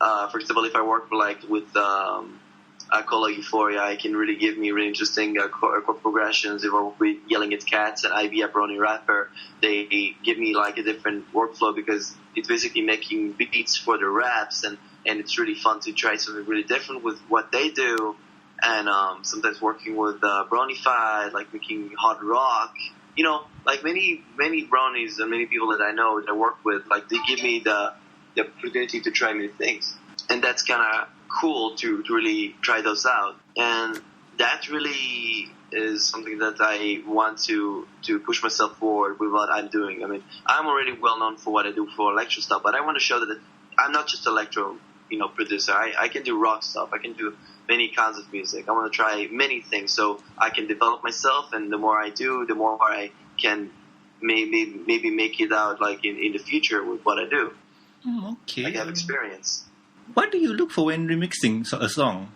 For example, if I work with Cola Euphoria, it can really give me really interesting chord progressions. If I work with Yelling at Cats and Ivy, a Brony rapper, they give me like a different workflow because it's basically making beats for the raps, and it's really fun to try something really different with what they do. And sometimes working with BroNYCon, like making hard rock. Like many bronies and many people that I know that I work with, like they give me the opportunity to try new things, and that's kind of cool to really try those out. And that really is something that I want to push myself forward with what I'm doing. I mean, I'm already well known for what I do for electro stuff, but I want to show that I'm not just electro producer. I can do rock stuff. I can do many kinds of music. I want to try many things so I can develop myself, and the more I do, the more I can maybe make it out like in the future with what I do. Okay. I have experience. What do you look for when remixing a song?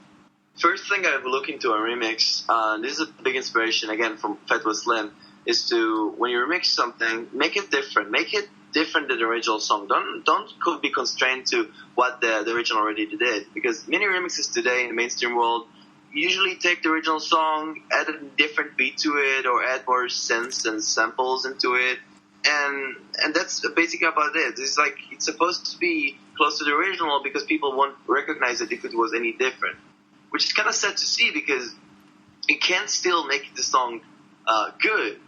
First thing I look into a remix, this is a big inspiration again from Fatboy Slim, is to when you remix something, make it different. Make it different than the original song. Don't be constrained to what the original already did, because many remixes today in the mainstream world usually take the original song, add a different beat to it, or add more synths and samples into it. And that's basically about it. It's like it's supposed to be close to the original because people won't recognize it if it was any different, which is kind of sad to see because you can still make the song good,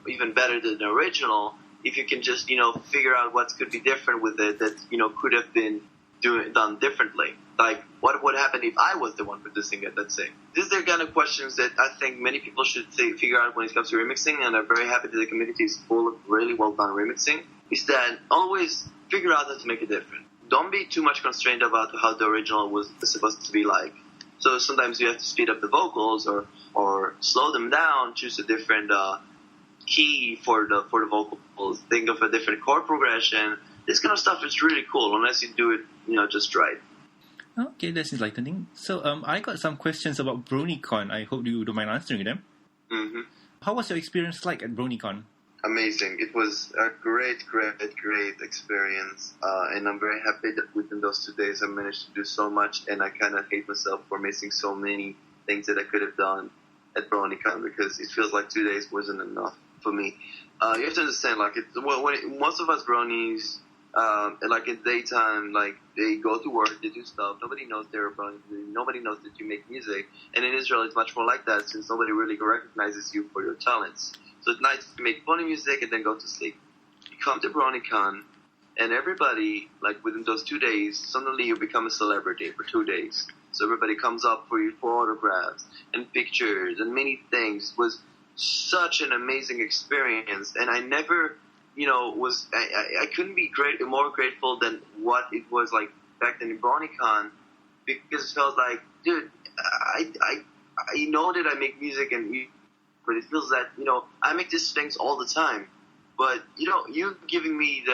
even better than the original if you can just figure out what could be different with it that could have been done differently? Like, what would happen if I was the one producing it, let's say? These are the kind of questions that I think many people should figure out when it comes to remixing, and I'm very happy that the community is full of really well-done remixing, is that always figure out how to make it different. Don't be too much constrained about how the original was supposed to be like. So sometimes you have to speed up the vocals or slow them down, choose a different key for the vocals, think of a different chord progression. This kind of stuff is really cool unless you do it, just right. Okay, that's enlightening. So I got some questions about BroNYCon. I hope you don't mind answering them. Mm-hmm. How was your experience like at BroNYCon? Amazing. It was a great experience. And I'm very happy that within those 2 days I managed to do so much, and I kind of hate myself for missing so many things that I could have done at BroNYCon, because it feels like 2 days wasn't enough for me. You have to understand, like, most of us Bronies, like in daytime, like they go to work, they do stuff. Nobody knows they're a Brony. Nobody knows that you make music. And in Israel, it's much more like that, since nobody really recognizes you for your talents. So at night, you make funny music and then go to sleep. You come to BroNYCon, and everybody, like within those 2 days, suddenly you become a celebrity for 2 days. So everybody comes up for you for autographs and pictures and many things. It was such an amazing experience, and I never, I couldn't be more grateful than what it was like back then in BroNYCon, because it felt like, dude, I know that I make music but it feels that, I make these things all the time. But, you giving me the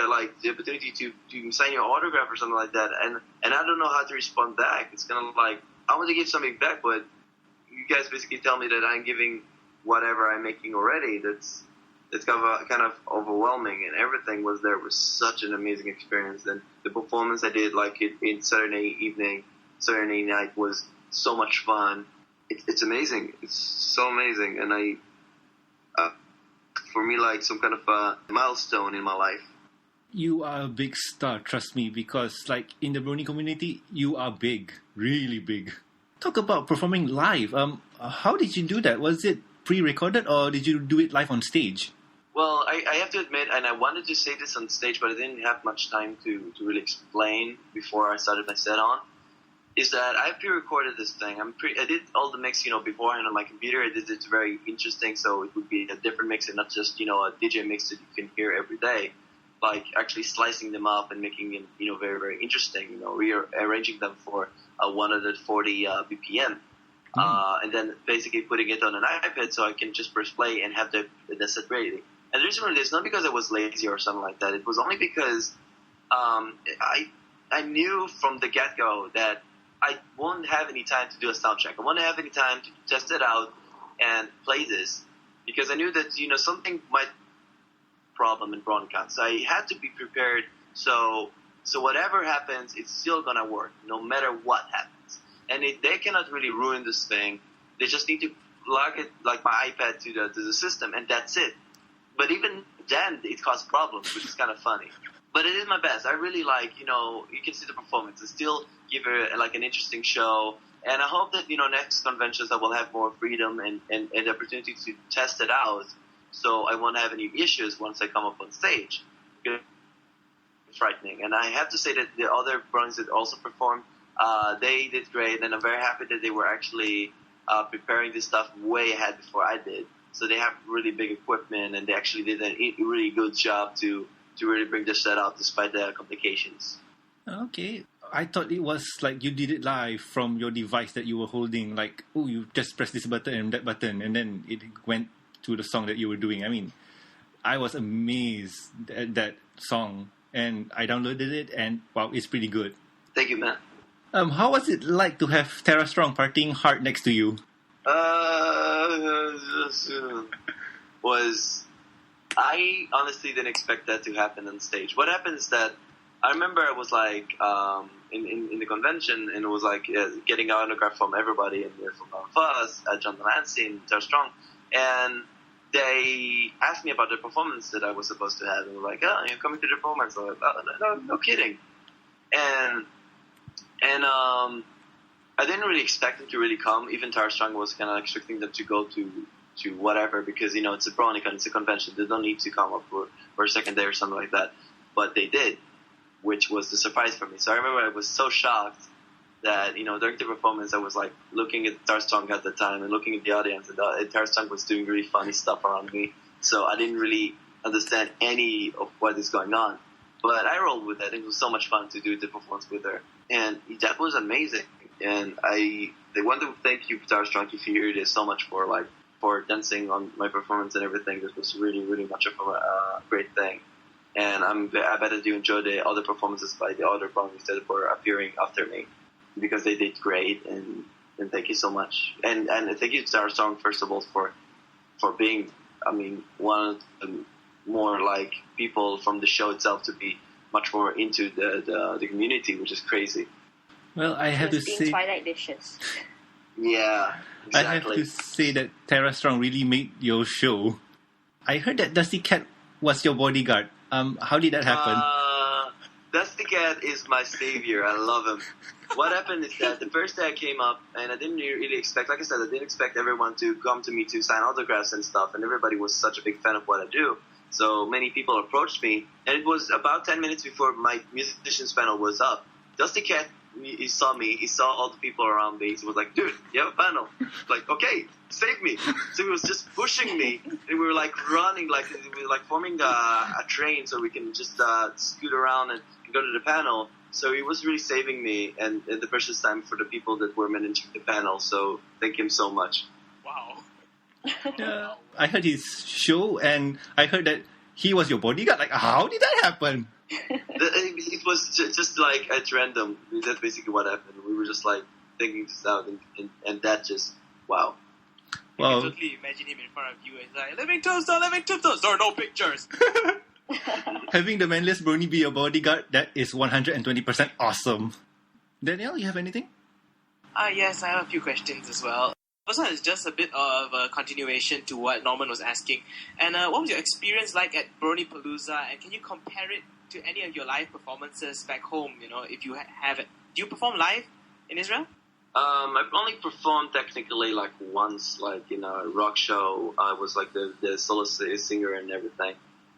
opportunity to sign your autograph or something like that, and I don't know how to respond back. It's kind of like, I want to give something back, but you guys basically tell me that I'm giving whatever I'm making already. That's kind of overwhelming, and everything was such an amazing experience. And the performance I did, in Saturday night was so much fun. It's amazing. It's so amazing, and for me, like some kind of a milestone in my life. You are a big star, trust me, because in the Brony community, you are big, really big. Talk about performing live. How did you do that? Was it pre-recorded or did you do it live on stage? Well, I have to admit, and I wanted to say this on stage, but I didn't have much time to really explain before I started my set on, is that I pre-recorded this thing. I did all the mix, beforehand on my computer. I did it very interesting, so it would be a different mix and not just, a DJ mix that you can hear every day. Like actually slicing them up and making them, very, very interesting, rearranging them for 140 BPM. And then basically putting it on an iPad so I can just press play and have the set ready. And the reason for this, not because I was lazy or something like that. It was only because I knew from the get-go that I won't have any time to do a sound check. I won't have any time to test it out and play this, because I knew that, something might problem in BroNYCon. So I had to be prepared. So whatever happens, it's still going to work, no matter what happens. And they cannot really ruin this thing. They just need to plug it, like my iPad, to the system, and that's it. But even then, it caused problems, which is kind of funny. But it is my best. I really you can see the performance and still give it an interesting show. And I hope that, next conventions I will have more freedom and the opportunity to test it out, so I won't have any issues once I come up on stage. It's frightening. And I have to say that the other Bronies that also performed, they did great, and I'm very happy that they were actually preparing this stuff way ahead before I did. So they have really big equipment, and they actually did a really good job to really bring the set out despite the complications. Okay. I thought it was you did it live from your device that you were holding, you just press this button and that button, and then it went to the song that you were doing. I mean, I was amazed at that song, and I downloaded it, and wow, it's pretty good. Thank you, man. How was it like to have Tara Strong partying hard next to you? I honestly didn't expect that to happen on stage. What happened is that I remember I was in the convention, and it was getting an autograph from everybody, and from us, John Delancey and Tara Strong, and they asked me about the performance that I was supposed to have, and were like, "Oh, you're coming to the performance?" I'm like, "Oh, no kidding," and I didn't really expect them to really come. Even Tara Strong was kind of expecting them to go to whatever, because it's a BroNYCon, it's a convention. They don't need to come up for a second day or something like that, but they did. which was the surprise for me. So I remember I was so shocked that, during the performance, I was like looking at the guitar song at the time and looking at the audience, and the guitar song was doing really funny stuff around me. So I didn't really understand any of what is going on. But I rolled with it. It was so much fun to do the performance with her. And that was amazing. And I want to thank you, Guitar Strong, if you hear this, so much for dancing on my performance and everything. This was really, really much of a great thing. And I bet that you enjoyed the other performances by the other Bronies that were appearing after me, because they did great. And thank you so much. And thank you, Guitar Strong, first of all, for being, one of the more like people from the show itself to be much more into the community, which is crazy. Well, I have to say, Twilight dishes. Yeah, exactly. I have to say that Tara Strong really made your show. I heard that Dusty Cat was your bodyguard. How did that happen? Dusty Cat is my savior. I love him. What happened is that the first day I came up, and I didn't really expect, like I said, I didn't expect everyone to come to me to sign autographs and stuff, and everybody was such a big fan of what I do. So many people approached me, and it was about 10 minutes before my musicians panel was up. Dusty Cat, he saw me, he saw all the people around me, he was like, dude, you have a panel. Like, okay, save me. So he was just pushing me, and we were like running, we were like forming a train so we can just scoot around and go to the panel. So he was really saving me and the precious time for the people that were managing the panel. So thank him so much. Wow. Yeah, I heard his show, and I heard that he was your bodyguard. Like, how did that happen? It was just like at random. That's basically what happened. We were just like thinking this out, and that just, wow. I can totally imagine him in front of you and like, Living Tombstone, there are no pictures. Having the manliest brony be your bodyguard, that is 120% awesome. Danielle, you have anything? Yes, I have a few questions as well. First one is just a bit of a continuation to what Norman was asking. And what was your experience like at Bronypalooza? And can you compare it to any of your live performances back home, if you have it? Do you perform live in Israel? I've only performed technically like once, like in a rock show. I was like the solo singer and everything,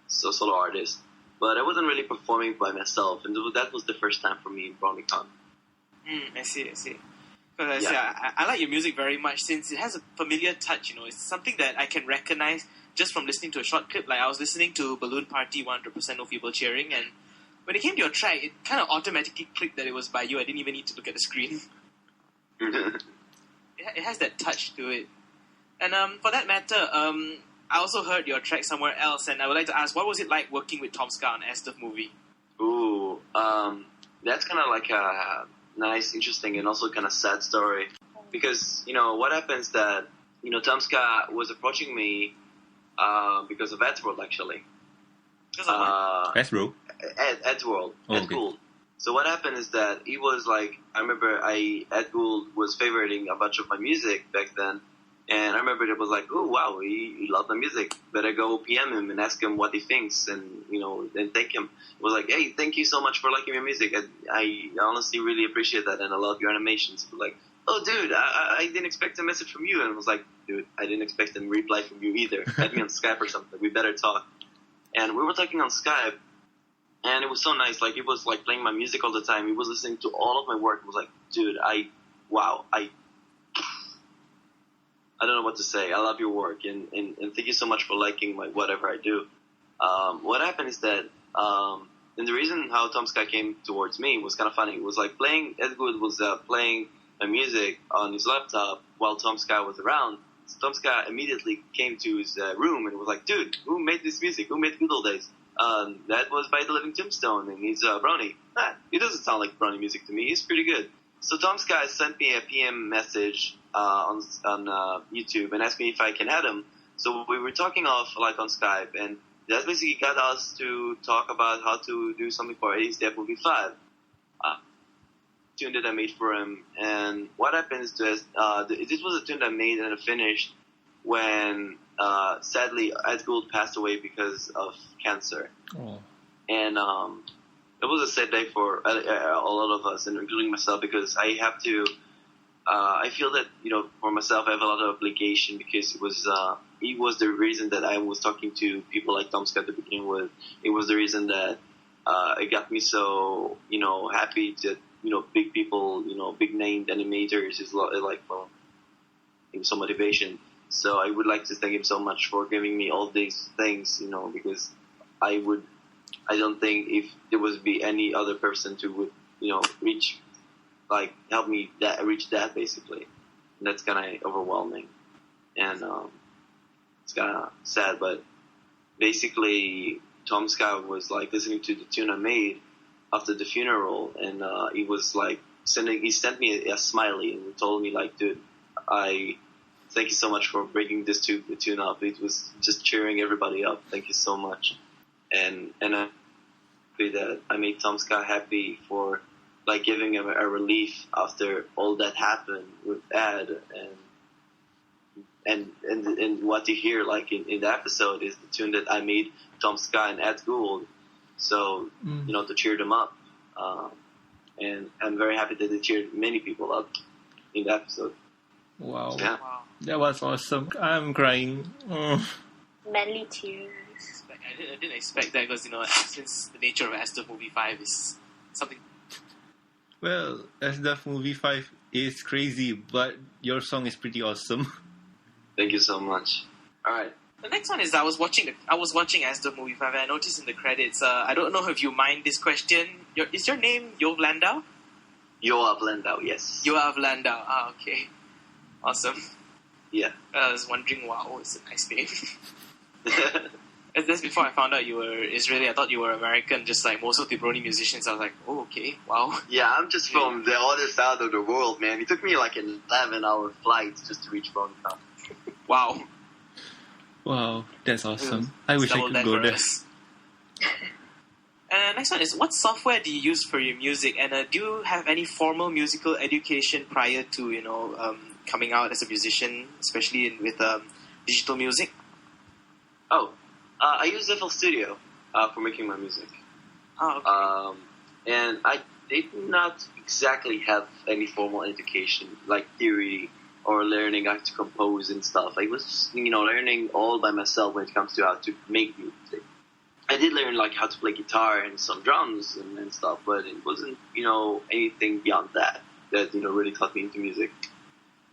so solo artist. But I wasn't really performing by myself, and that was the first time for me in BroNYCon. I see. Because I like your music very much since it has a familiar touch, It's something that I can recognize just from listening to a short clip. Like I was listening to Balloon Party 100% No Feeble Cheering, and when it came to your track, it kind of automatically clicked that it was by you. I didn't even need to look at the screen. It has that touch to it. And for that matter, I also heard your track somewhere else, and I would like to ask, what was it like working with Tom Ska on Esther movie? Ooh, that's kind of like a nice, interesting, and also kind of sad story. Because, what happens that, Tom Ska was approaching me because of Edworld, actually. Because of what? Hasbro? Edworld. Oh, Ed Gould. So what happened is that he was like, I remember Ed Gould was favoriting a bunch of my music back then. And I remember it was like, oh, wow, he loved my music. Better go PM him and ask him what he thinks and, and thank him. It was like, hey, thank you so much for liking my music. I honestly really appreciate that, and I love your animations. It was like, oh, dude, I didn't expect a message from you. And I was like, dude, I didn't expect a reply from you either. Add me on Skype or something. We better talk. And we were talking on Skype, and it was so nice. Like, he was, like, playing my music all the time. He was listening to all of my work. It was like, dude, I don't know what to say. I love your work, and thank you so much for liking whatever I do. What happened is that, and the reason how Tom Ska came towards me was kind of funny. It was like Ed Gould was playing my music on his laptop while Tom Ska was around. So Tom Ska immediately came to his room and was like, dude, who made this music? Who made Good Old Days? That was by the Living Tombstone, and he's Brony. It doesn't sound like Brony music to me. It's pretty good. So Tom Ska sent me a PM message on YouTube and asked me if I can add him. So we were talking off like on Skype, and that basically got us to talk about how to do something for Ace Death Movie 5. Tune that I made for him, and what happens is this was a tune that I made and I finished when sadly Ed Gould passed away because of cancer. Oh. And it was a sad day for a lot of us, and including myself, because I have to. I feel that for myself, I have a lot of obligation because it was the reason that I was talking to people like Tom Scott to begin with. It was the reason that it got me so, happy that, big people, big named animators is like, some motivation. So I would like to thank him so much for giving me all these things, because I don't think if there would be any other person to would, reach, like, help me reach that, basically. And that's kind of overwhelming. And it's kind of sad, but basically Tom Scott was like listening to the tune I made after the funeral, and he was like he sent me a smiley and told me like, dude, I thank you so much for breaking this tune up. It was just cheering everybody up. Thank you so much. And I'm happy that I made Tom Scott happy for like giving him a relief after all that happened with Ed, and what you hear like in the episode is the tune that I made Tom Scott and Ed Gould. So, to cheer them up. And I'm very happy that they cheered many people up in the episode. Wow. Yeah. Wow. That was awesome. I'm crying. Manly tears. I didn't expect that because, since the nature of Astor Movie 5 is something... Well, SDF Movie 5 is crazy, but your song is pretty awesome. Thank you so much. All right. The next one is I was watching Astor Movie 5 and I noticed in the credits, I don't know if you mind this question. Is your name Yoav Landau? Yoav Landau, yes. Yoav Landau. Ah, okay. Awesome. Yeah. I was wondering, wow, it's a nice name. That's before I found out you were Israeli. I thought you were American, just like most of the Brony musicians. I was like, oh, okay, wow. Yeah, I'm just from the other side of the world, man. It took me like an 11-hour flight just to reach BroNYCon. Wow. Wow, that's awesome. I wish I could go there. Next one is, what software do you use for your music? And do you have any formal musical education prior to, coming out as a musician, especially with digital music? Oh, I use FL Studio for making my music. Oh, okay. And I did not exactly have any formal education, like theory or learning how to compose and stuff. I was, learning all by myself when it comes to how to make music. I did learn, like, how to play guitar and some drums and stuff, but it wasn't, anything beyond that really taught me into music.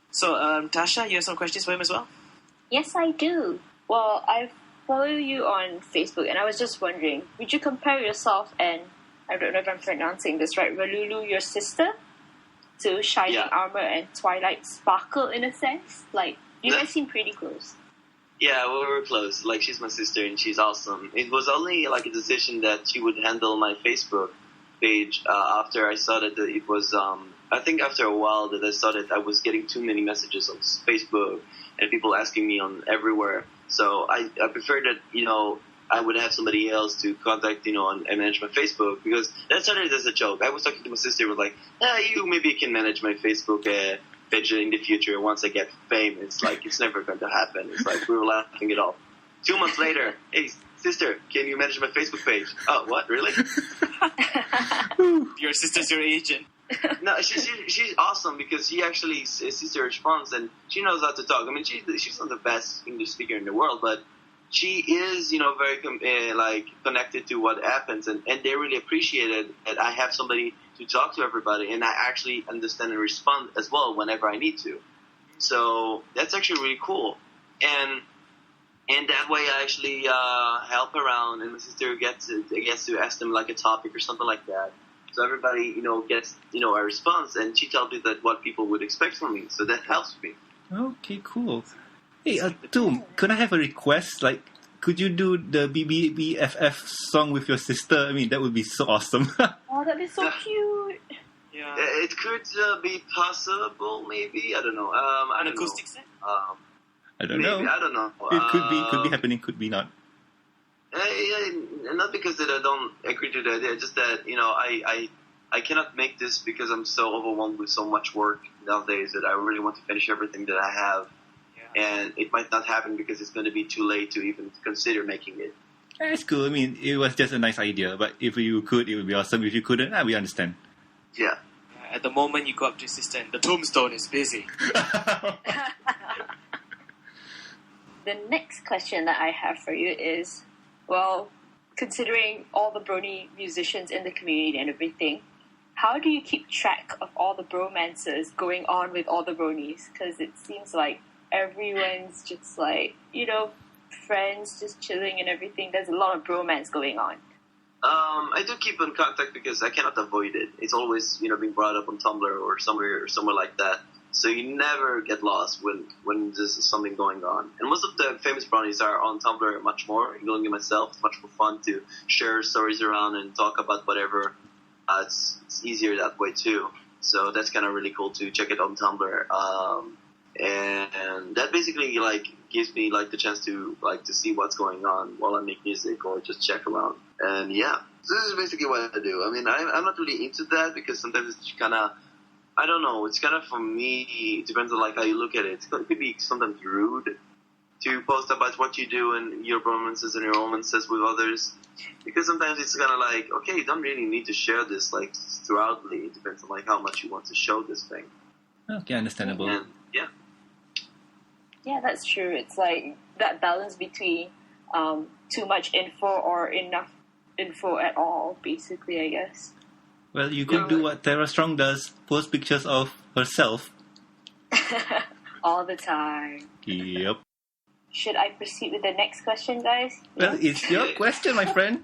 So, Tasha, you have some questions for him as well? Yes, I do. Well, I follow you on Facebook, and I was just wondering, would you compare yourself and, I don't know if I'm pronouncing this right, Ralulu, your sister, to Shining Armor and Twilight Sparkle in a sense? Like, you guys seem pretty close. Yeah, we were close. Like, she's my sister and she's awesome. It was only like a decision that she would handle my Facebook page after I saw that it was, I think after a while that I saw that I was getting too many messages on Facebook and people asking me on everywhere. So I preferred that, I would have somebody else to contact, and manage my Facebook, because that started as a joke. I was talking to my sister, was like, you maybe can manage my Facebook page in the future once I get fame. It's like, it's never going to happen. It's like, we were laughing it off. 2 months later, hey, sister, can you manage my Facebook page? Oh, what, really? Your sister's your agent. No, she's awesome because she actually sees the response and she knows how to talk. I mean, she's not the best English speaker in the world, but she is, very connected to what happens, and they really appreciated that I have somebody to talk to everybody, and I actually understand and respond as well whenever I need to. So that's actually really cool, and that way I actually help around, and my sister gets to ask them like a topic or something like that. So everybody, gets, a response, and she tells me that what people would expect from me. So that helps me. Okay, cool. Hey, Toom, could I have a request? Like, could you do the BBBFF song with your sister? I mean, that would be so awesome. Oh, that'd be so cute. Yeah. It could be possible, maybe. I don't know. An acoustic set? I don't maybe, know. I don't know. It could be happening, could be not. Not because that I don't agree to the idea, just that, I cannot make this because I'm so overwhelmed with so much work nowadays that I really want to finish everything that I have. And it might not happen because it's going to be too late to even consider making it. That's cool. I mean, it was just a nice idea. But if you could, it would be awesome. If you couldn't, we understand. Yeah. At the moment you go up to your sister and the tombstone is busy. The next question that I have for you is, well, considering all the Brony musicians in the community and everything, how do you keep track of all the bromances going on with all the Bronies? Because it seems like everyone's just like, friends just chilling and everything. There's a lot of bromance going on. I do keep in contact because I cannot avoid it. It's always, being brought up on Tumblr or somewhere like that. So you never get lost when there's something going on. And most of the famous Bronies are on Tumblr much more, including myself. It's much more fun to share stories around and talk about whatever. It's easier that way too. So that's kind of really cool to check it on Tumblr. And that basically gives me the chance to see what's going on while I make music or just check around. And yeah, so this is basically what I do. I mean, I'm not really into that because sometimes it's kind of, I don't know, it's kind of, for me, it depends on how you look at it. It could be sometimes rude to post about what you do and your romances and your romances with others, because sometimes it's kind of okay, you don't really need to share this throughoutly. It depends on how much you want to show this thing. Okay, understandable. And, yeah. Yeah, that's true. It's that balance between too much info or enough info at all, basically, I guess. Well, you could do what Tara Strong does, post pictures of herself. All the time. Yep. Should I proceed with the next question, guys? Well, it's your question, my friend.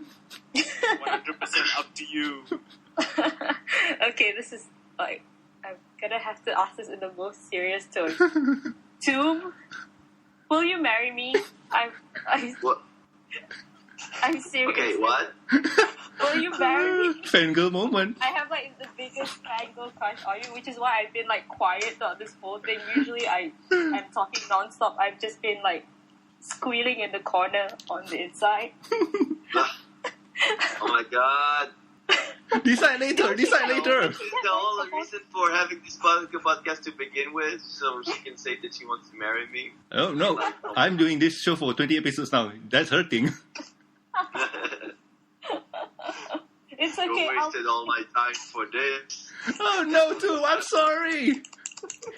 100% up to you. Okay, this is I'm gonna have to ask this in the most serious tone. Tomb, will you marry me? What? I'm serious. Okay, what? Will you marry me? Fangirl moment. I have the biggest fangirl crush on you, which is why I've been quiet throughout this whole thing. Usually I'm talking non-stop. I've just been squealing in the corner on the inside. Oh my god. Decide later. This is the whole reason for having this podcast to begin with, so she can say that she wants to marry me. Oh, no. I'm doing this show for 20 episodes now. That's her thing. It's okay. You wasted all my time for this. Oh, no, too. I'm sorry.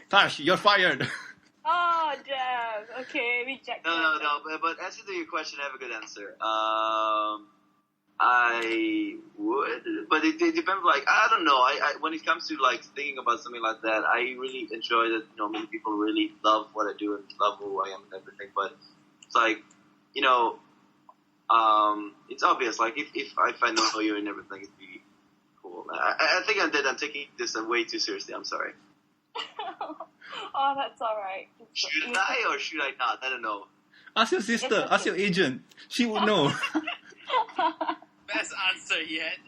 Tash, you're fired. Oh, damn. Okay, reject. No. But answer to your question, I have a good answer. I would, but it depends. I don't know. I when it comes to thinking about something like that, I really enjoy that. Many people really love what I do and love who I am and everything. But it's it's obvious. If I know you and everything, it'd be cool. I think I'm taking this way too seriously. I'm sorry. Oh, that's all right. Should I or should I not? I don't know. Ask your sister. Ask your agent. She would know. Best answer yet.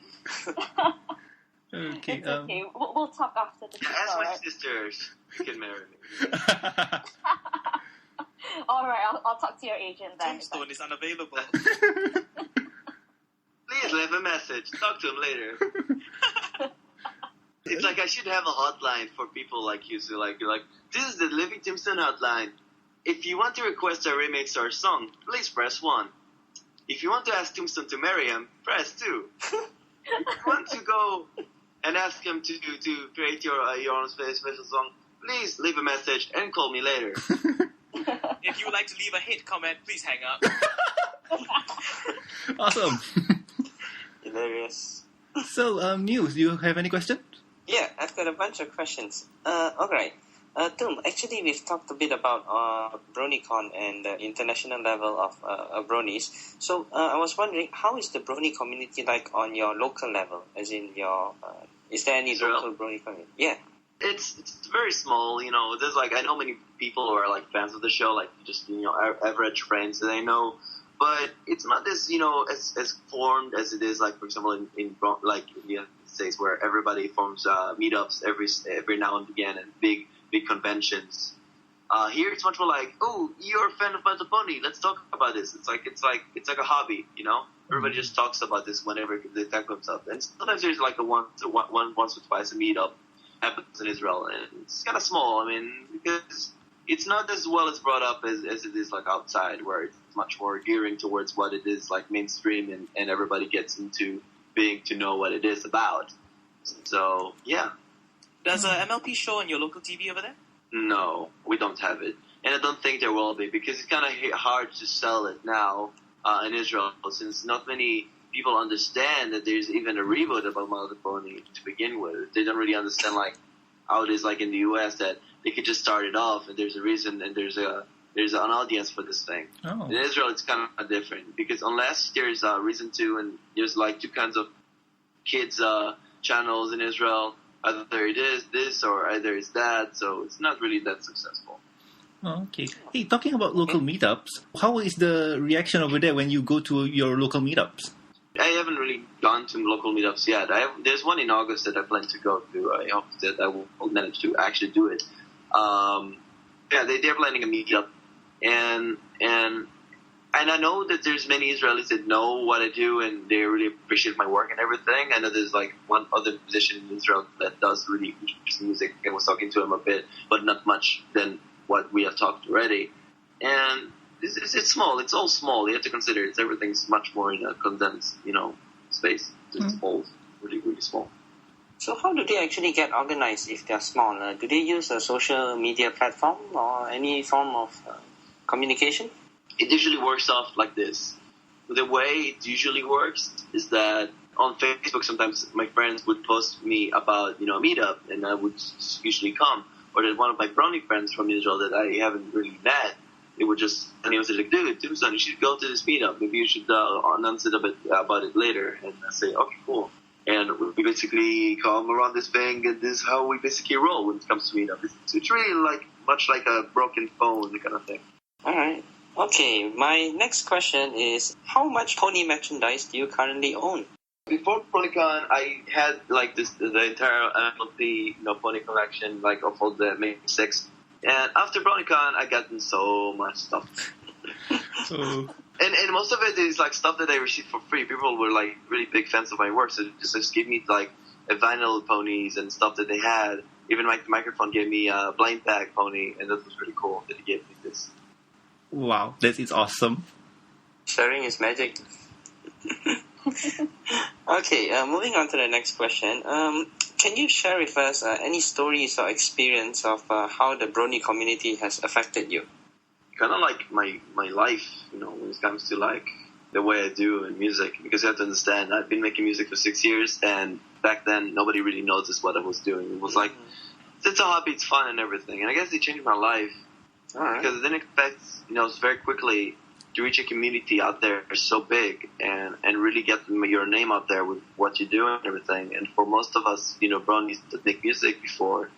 Okay. It's okay. We'll talk after the show. Ask my right? sister. She can marry me. All right, I'll talk to your agent then. Tombstone is unavailable. Please leave a message. Talk to him later. It's I should have a hotline for people like you. So this is the Living Tombstone hotline. If you want to request a remix or a song, please press 1. If you want to ask Tombstone to marry him, press 2. If you want to go and ask him to create your own special song, please leave a message and call me later. If you would like to leave a hate comment, please hang up. Awesome. Hilarious. So, News, do you have any questions? Yeah, I've got a bunch of questions. Alright. Tom, actually we've talked a bit about BroNYCon and the international level of Bronies. So I was wondering, how is the Brony community like on your local level? As in your, is there any local Brony community? Yeah. It's very small, there's I know many people who are fans of the show, just, average friends that I know. But it's not as, as formed as it is, for example, in the United States, where everybody forms meetups every now and again and big conventions. Here it's much more oh, you're a fan of My Little Pony, let's talk about this. It's like a hobby, Everybody just talks about this whenever the time comes up. And sometimes there's once or twice a meetup happens in Israel, and it's kind of small. I mean, because it's not as well as brought up as it is outside, where it's much more gearing towards what it is mainstream, and everybody gets into being to know what it is about. So yeah. Does a MLP show on your local TV over there? No, we don't have it, and I don't think there will be, because it's kind of hard to sell it now in Israel, since not many people understand that there's even a reboot about My Little Pony to begin with. They don't really understand like how it is like in the US that they could just start it off and there's a reason and there's an audience for this thing. Oh. In Israel, it's kind of different because unless there's a reason to, and there's like two kinds of kids channels in Israel, either it is this or either it's that, so it's not really that successful. Oh, okay. Hey, talking about local meetups, how is the reaction over there when you go to your local meetups? I haven't really gone to local meetups yet. There's one in August that I plan to go to. I hope that I will manage to actually do it. They're planning a meetup, and I know that there's many Israelis that know what I do and they really appreciate my work and everything. I know there's like one other musician in Israel that does really interesting music. I was talking to him a bit, but not much than what we have talked already. And it's small. It's all small. You have to consider everything's much more in a condensed, space. It's all really, really small. So how do they actually get organized if they're small? Do they use a social media platform or any form of communication? It usually works off like this. The way it usually works is that on Facebook, sometimes my friends would post me about, a meetup, and I would usually come. Or that one of my Brony friends from Israel that I haven't really met, they would just, and he would say, like, dude, Tombstone, you should go to this meetup. Maybe you should announce it a bit about it later. And I say, okay, cool. And we basically come around this thing, and this is how we basically roll when it comes to meetup. It's really much like a broken phone kind of thing. All right. Okay, my next question is, how much pony merchandise do you currently own? Before BroNYCon, I had the entire MLP, pony collection, of all the main 6. And after BroNYCon, I gotten so much stuff. And most of it is stuff that I received for free. People were really big fans of my work, so they just gave me a vinyl ponies and stuff that they had. Even my microphone gave me a blind bag pony, and that was really cool that he gave me this. Wow, that is awesome. Sharing is magic. Okay, moving on to the next question. Can you share with us any stories or experience of how the Brony community has affected you? Kind of like my life, when it comes to the way I do in music. Because you have to understand, I've been making music for 6 years, and back then nobody really noticed what I was doing. It was it's a hobby, it's fun and everything. And I guess it changed my life. Right. Because I didn't expect, very quickly to reach a community out there so big and really get your name out there with what you do and everything. And for most of us, Bronies that make music before,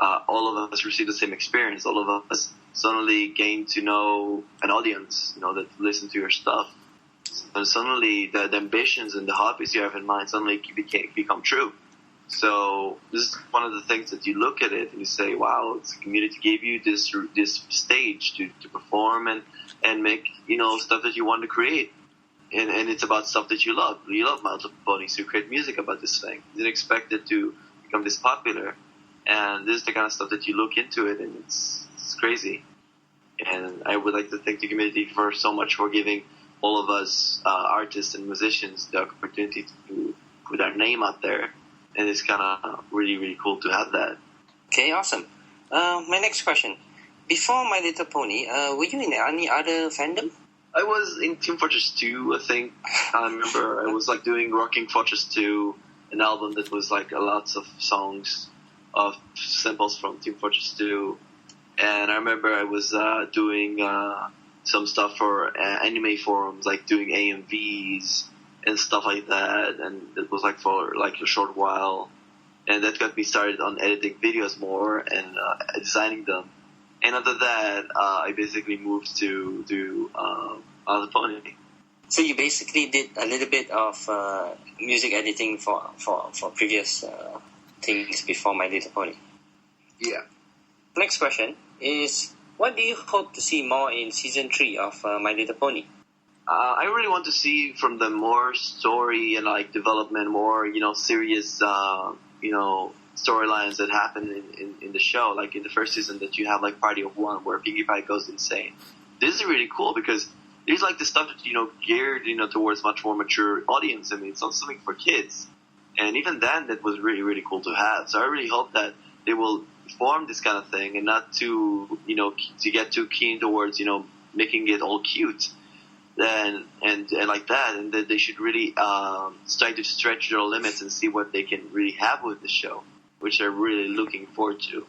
all of us receive the same experience. All of us suddenly gain to know an audience, that listen to your stuff. And suddenly the ambitions and the hobbies you have in mind suddenly become true. So this is one of the things that you look at it and you say, wow, the community gave you this stage to perform and make, stuff that you want to create. And it's about stuff that you love. You love My Little Pony, so you create music about this thing. You didn't expect it to become this popular. And this is the kind of stuff that you look into it, and it's crazy. And I would like to thank the community for so much for giving all of us artists and musicians the opportunity to put our name out there. And it's kind of really, really cool to have that. Okay, awesome. My next question. Before My Little Pony, were you in any other fandom? I was in Team Fortress 2, I think. I remember I was doing Rocking Fortress 2, an album that was lots of songs of samples from Team Fortress 2. And I remember I was doing some stuff for anime forums, doing AMVs and stuff like that, and it was for a short while, and that got me started on editing videos more and designing them. And after that, I basically moved to do My Little Pony. So you basically did a little bit of music editing for previous things before My Little Pony. Yeah. Next question is, what do you hope to see more in season 3 of My Little Pony? I really want to see from them more story and development, more serious storylines that happen in the show. In the first season, that you have Party of One, where Piggy Pie goes insane. This is really cool because it's the stuff that geared towards much more mature audience. I mean, it's not something for kids, and even then, that was really, really cool to have. So I really hope that they will form this kind of thing and not to get too keen towards making it all cute. and like that, and that they should really try to stretch their limits and see what they can really have with the show, which they're really looking forward to.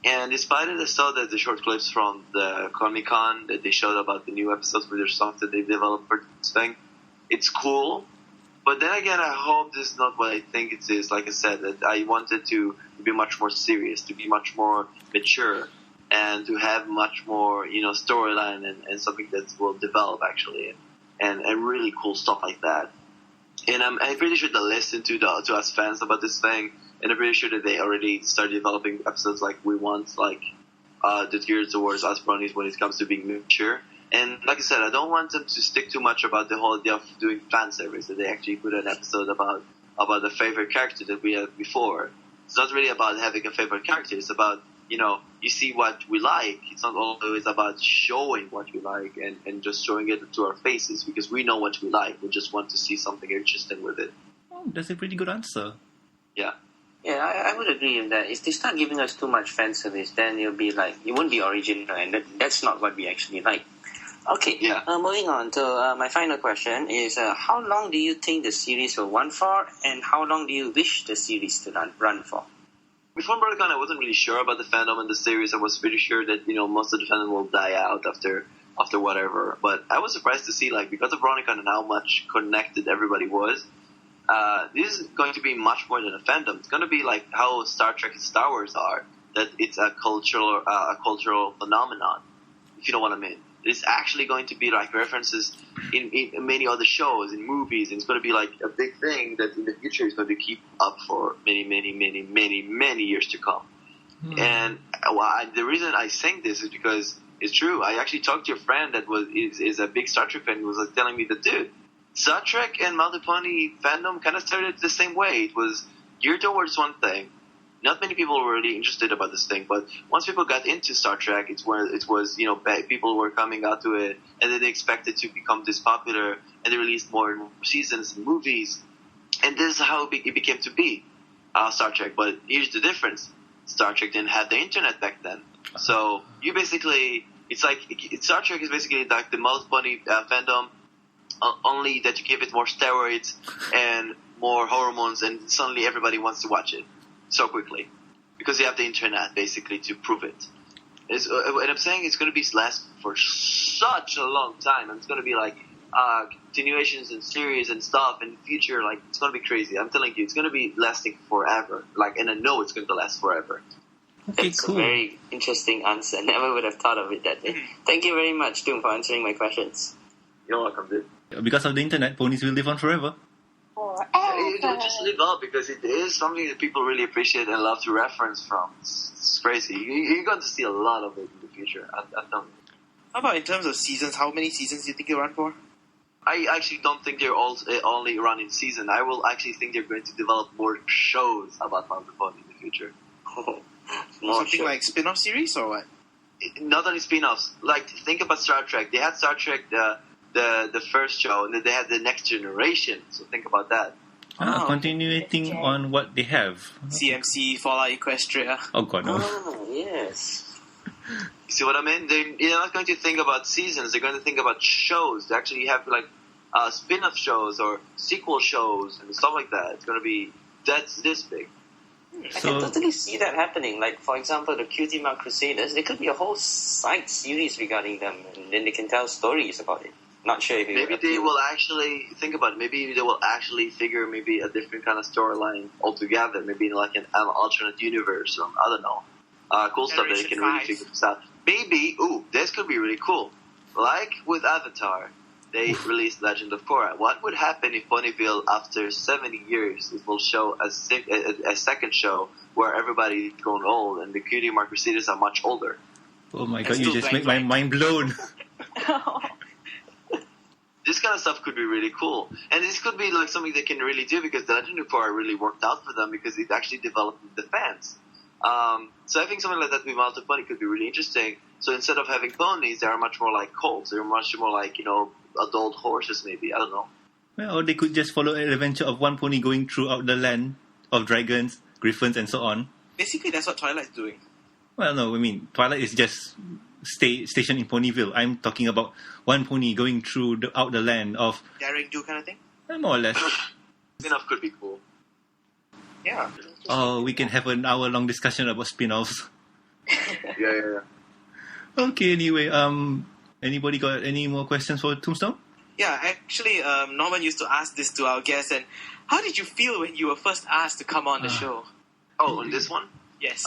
And despite it, I saw that the short clips from the ComicCon that they showed about the new episodes with their stuff that they've developed for this thing, it's cool. But then again, I hope this is not what I think it is. Like I said, that I wanted to be much more serious, to be much more mature, and to have much more, storyline and something that will develop actually, and really cool stuff like that. And I'm pretty sure they listen to us fans about this thing, and I'm pretty sure that they already started developing episodes like we want, like the geared towards us Bronies when it comes to being mature. And like I said, I don't want them to stick too much about the whole idea of doing fan service, that they actually put an episode about the favorite character that we had before. It's not really about having a favorite character. It's about, you see what we like. It's not always about showing what we like and just showing it to our faces, because we know what we like. We just want to see something interesting with it. Oh, that's a pretty good answer. Yeah. Yeah, I would agree with that. If they start giving us too much fan service, then it'll be like, it won't be original, and that's not what we actually like. Okay, yeah. Moving on to my final question is, how long do you think the series will run for, and how long do you wish the series to run for? Before BroNYCon, I wasn't really sure about the fandom and the series. I was pretty sure that, most of the fandom will die out after whatever. But I was surprised to see, because of BroNYCon and how much connected everybody was, this is going to be much more than a fandom. It's going to be like how Star Trek and Star Wars are, that it's a cultural phenomenon, if you know what I mean. It's actually going to be like references in many other shows, in movies, and it's going to be like a big thing that in the future is going to keep up for many, many, many, many, many years to come. And the reason I think this is because it's true. I actually talked to a friend that is a big Star Trek fan, who was telling me that, dude, Star Trek and My Little Pony fandom kind of started the same way. It was geared towards one thing. Not many people were really interested about this thing, but once people got into Star Trek, it was people were coming out to it, and then they expected to become this popular, and they released more and more seasons and movies, and this is how it became to be Star Trek. But here's the difference: Star Trek didn't have the internet back then, so you basically Star Trek is basically like the My Little Pony fandom, only that you give it more steroids and more hormones, and suddenly everybody wants to watch it so quickly, because you have the internet basically to prove it. And I'm saying it's going to be last for such a long time, and it's going to be like continuations and series and stuff in the future. Like, it's going to be crazy. I'm telling you, it's going to be lasting forever. And I know it's going to last forever. Okay, That's cool. a very interesting answer. Never would have thought of it that way. Thank you very much, Doom, for answering my questions. You're welcome, dude. Because of the internet, ponies will live on forever. It will just live up, because it is something that people really appreciate and love to reference from. It's crazy. You're going to see a lot of it in the future. I'm telling you. How about in terms of seasons? How many seasons do you think you'll run for? I actually don't think they're all only run in season. I will actually think they're going to develop more shows about My Little Pony in the future. Something like spin-off series or what? Not only spin-offs. Like, think about Star Trek. They had Star Trek the first show, and then they had the Next Generation. So think about that. Continuing on what they have. CMC, Fallout Equestria. Oh god, no. Oh, yes. You see what I mean? They're not going to think about seasons. They're going to think about shows. They actually have spin-off shows or sequel shows and stuff like that. It's going to be this big. I can totally see that happening. Like, for example, the Cutie Mark Crusaders, there could be a whole side series regarding them, and then they can tell stories about it. Not sure if maybe they will actually think about it. Maybe they will actually figure maybe a different kind of storyline altogether. Maybe like an alternate universe. Or, I don't know. Cool stuff that they can really figure this out. Maybe, this could be really cool. Like with Avatar, they released Legend of Korra. What would happen if Ponyville, after 70 years, it will show a second show where everybody's grown old and the Cutie Mark Crusaders are much older? Oh my god, you just make my mind blown. This kind of stuff could be really cool. And this could be like something they can really do, because the Legend of Korra really worked out for them, because it actually developed the fans. So I think something like that with My Little Pony could be really interesting. So instead of having ponies, they are much more like colts. They're much more like, adult horses maybe. I don't know. Well, or they could just follow an adventure of one pony going throughout the land of dragons, griffins, and so on. Basically, that's what Twilight's doing. Well, no, I mean, Twilight is just stay stationed in Ponyville. I'm talking about one pony going through out the land of Daring do kind of thing? more or less. Spin-off could be cool. Yeah. Oh, we can have an hour-long discussion about spin-offs. Yeah. Okay, anyway, anybody got any more questions for Tombstone? Yeah, actually, Norman used to ask this to our guests. And how did you feel when you were first asked to come on the show? Oh, on this one? Yes.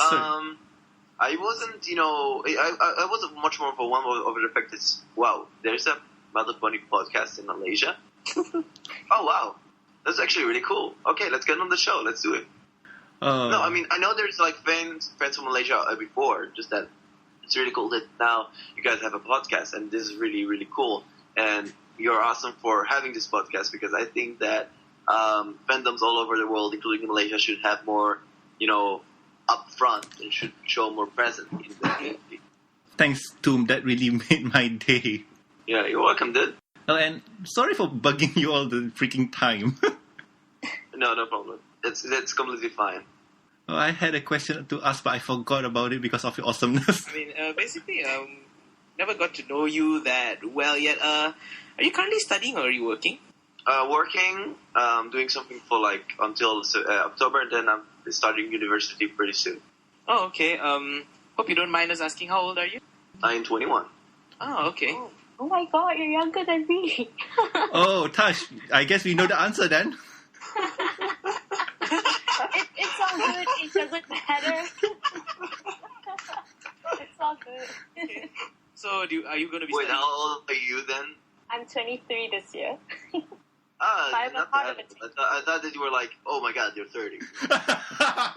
I wasn't, I was much more of a one over the fact that, wow, there's a Mother Bunny podcast in Malaysia. Oh, wow. That's actually really cool. Okay, let's get on the show. Let's do it. No, I mean, I know there's like fans from Malaysia before, just that it's really cool that now you guys have a podcast, and this is really, really cool. And you're awesome for having this podcast, because I think that fandoms all over the world, including Malaysia, should have more, up front and should show more presence in the community. Thanks, Toom. That really made my day. Yeah, you're welcome, dude. Oh, and sorry for bugging you all the freaking time. No problem. That's completely fine. Oh, I had a question to ask, but I forgot about it because of your awesomeness. I mean, basically, never got to know you that well yet. Are you currently studying or are you working? Working, doing something for until October, and then I'm starting university pretty soon. Oh, okay. Hope you don't mind us asking, how old are you? I'm 21. Oh, okay. Oh my god, you're younger than me. Oh, Tash, I guess we know the answer then. It's all good. It doesn't matter. It's all good. Okay. So, are you going to be Wait, studying? how old are you then? I'm 23 this year. Not not that. I thought that you were like, oh my god, you're 30. Not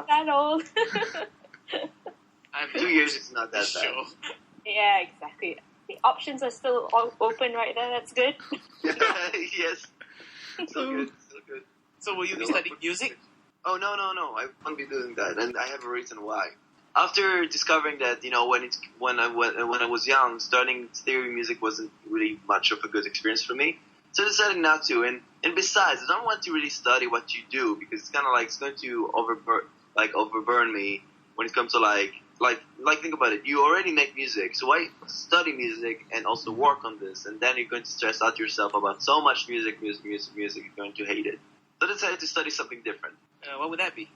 that old. I'm 2 years is not that bad. sure. Yeah, exactly. The options are still all open right there. That's good. Yes. Still good. So, will you be studying music? Oh, no. I won't be doing that, and I have a reason why. After discovering that, when I was young, studying music wasn't really much of a good experience for me. So I decided not to. And besides, I don't want to really study what you do, because it's kind of like it's going to overburn me when it comes to think about it. You already make music, so why study music and also work on this? And then you're going to stress out yourself about so much music. You're going to hate it. So I decided to study something different. What would that be?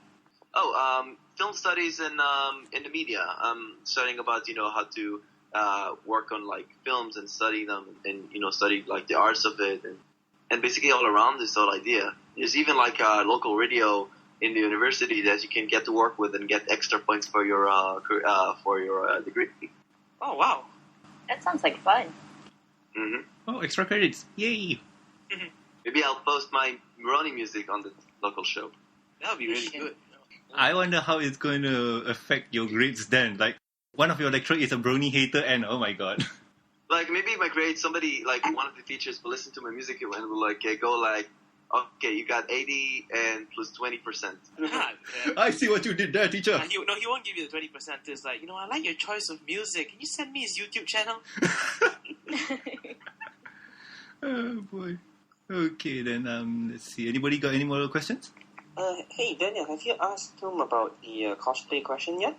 Film studies in the media. I'm studying about how to work on films and study them, and study the arts of it, and basically all around this whole idea. There's even a local radio in the university that you can get to work with and get extra points for your degree. Oh, wow. That sounds like fun. Mm-hmm. Oh, extra credits. Yay. Maybe I'll post my Brony music on the local show. That would be really good. I wonder how it's going to affect your grades then. One of your lecturers is a Brony hater, and oh my god. Maybe my grade, somebody, one of the teachers will listen to my music and will go okay, you got 80 and plus 20%. I see what you did there, teacher. He won't give you the 20%. It's I like your choice of music. Can you send me his YouTube channel? Oh boy. Okay, then let's see. Anybody got any more questions? Hey Daniel, have you asked him about the cosplay question yet?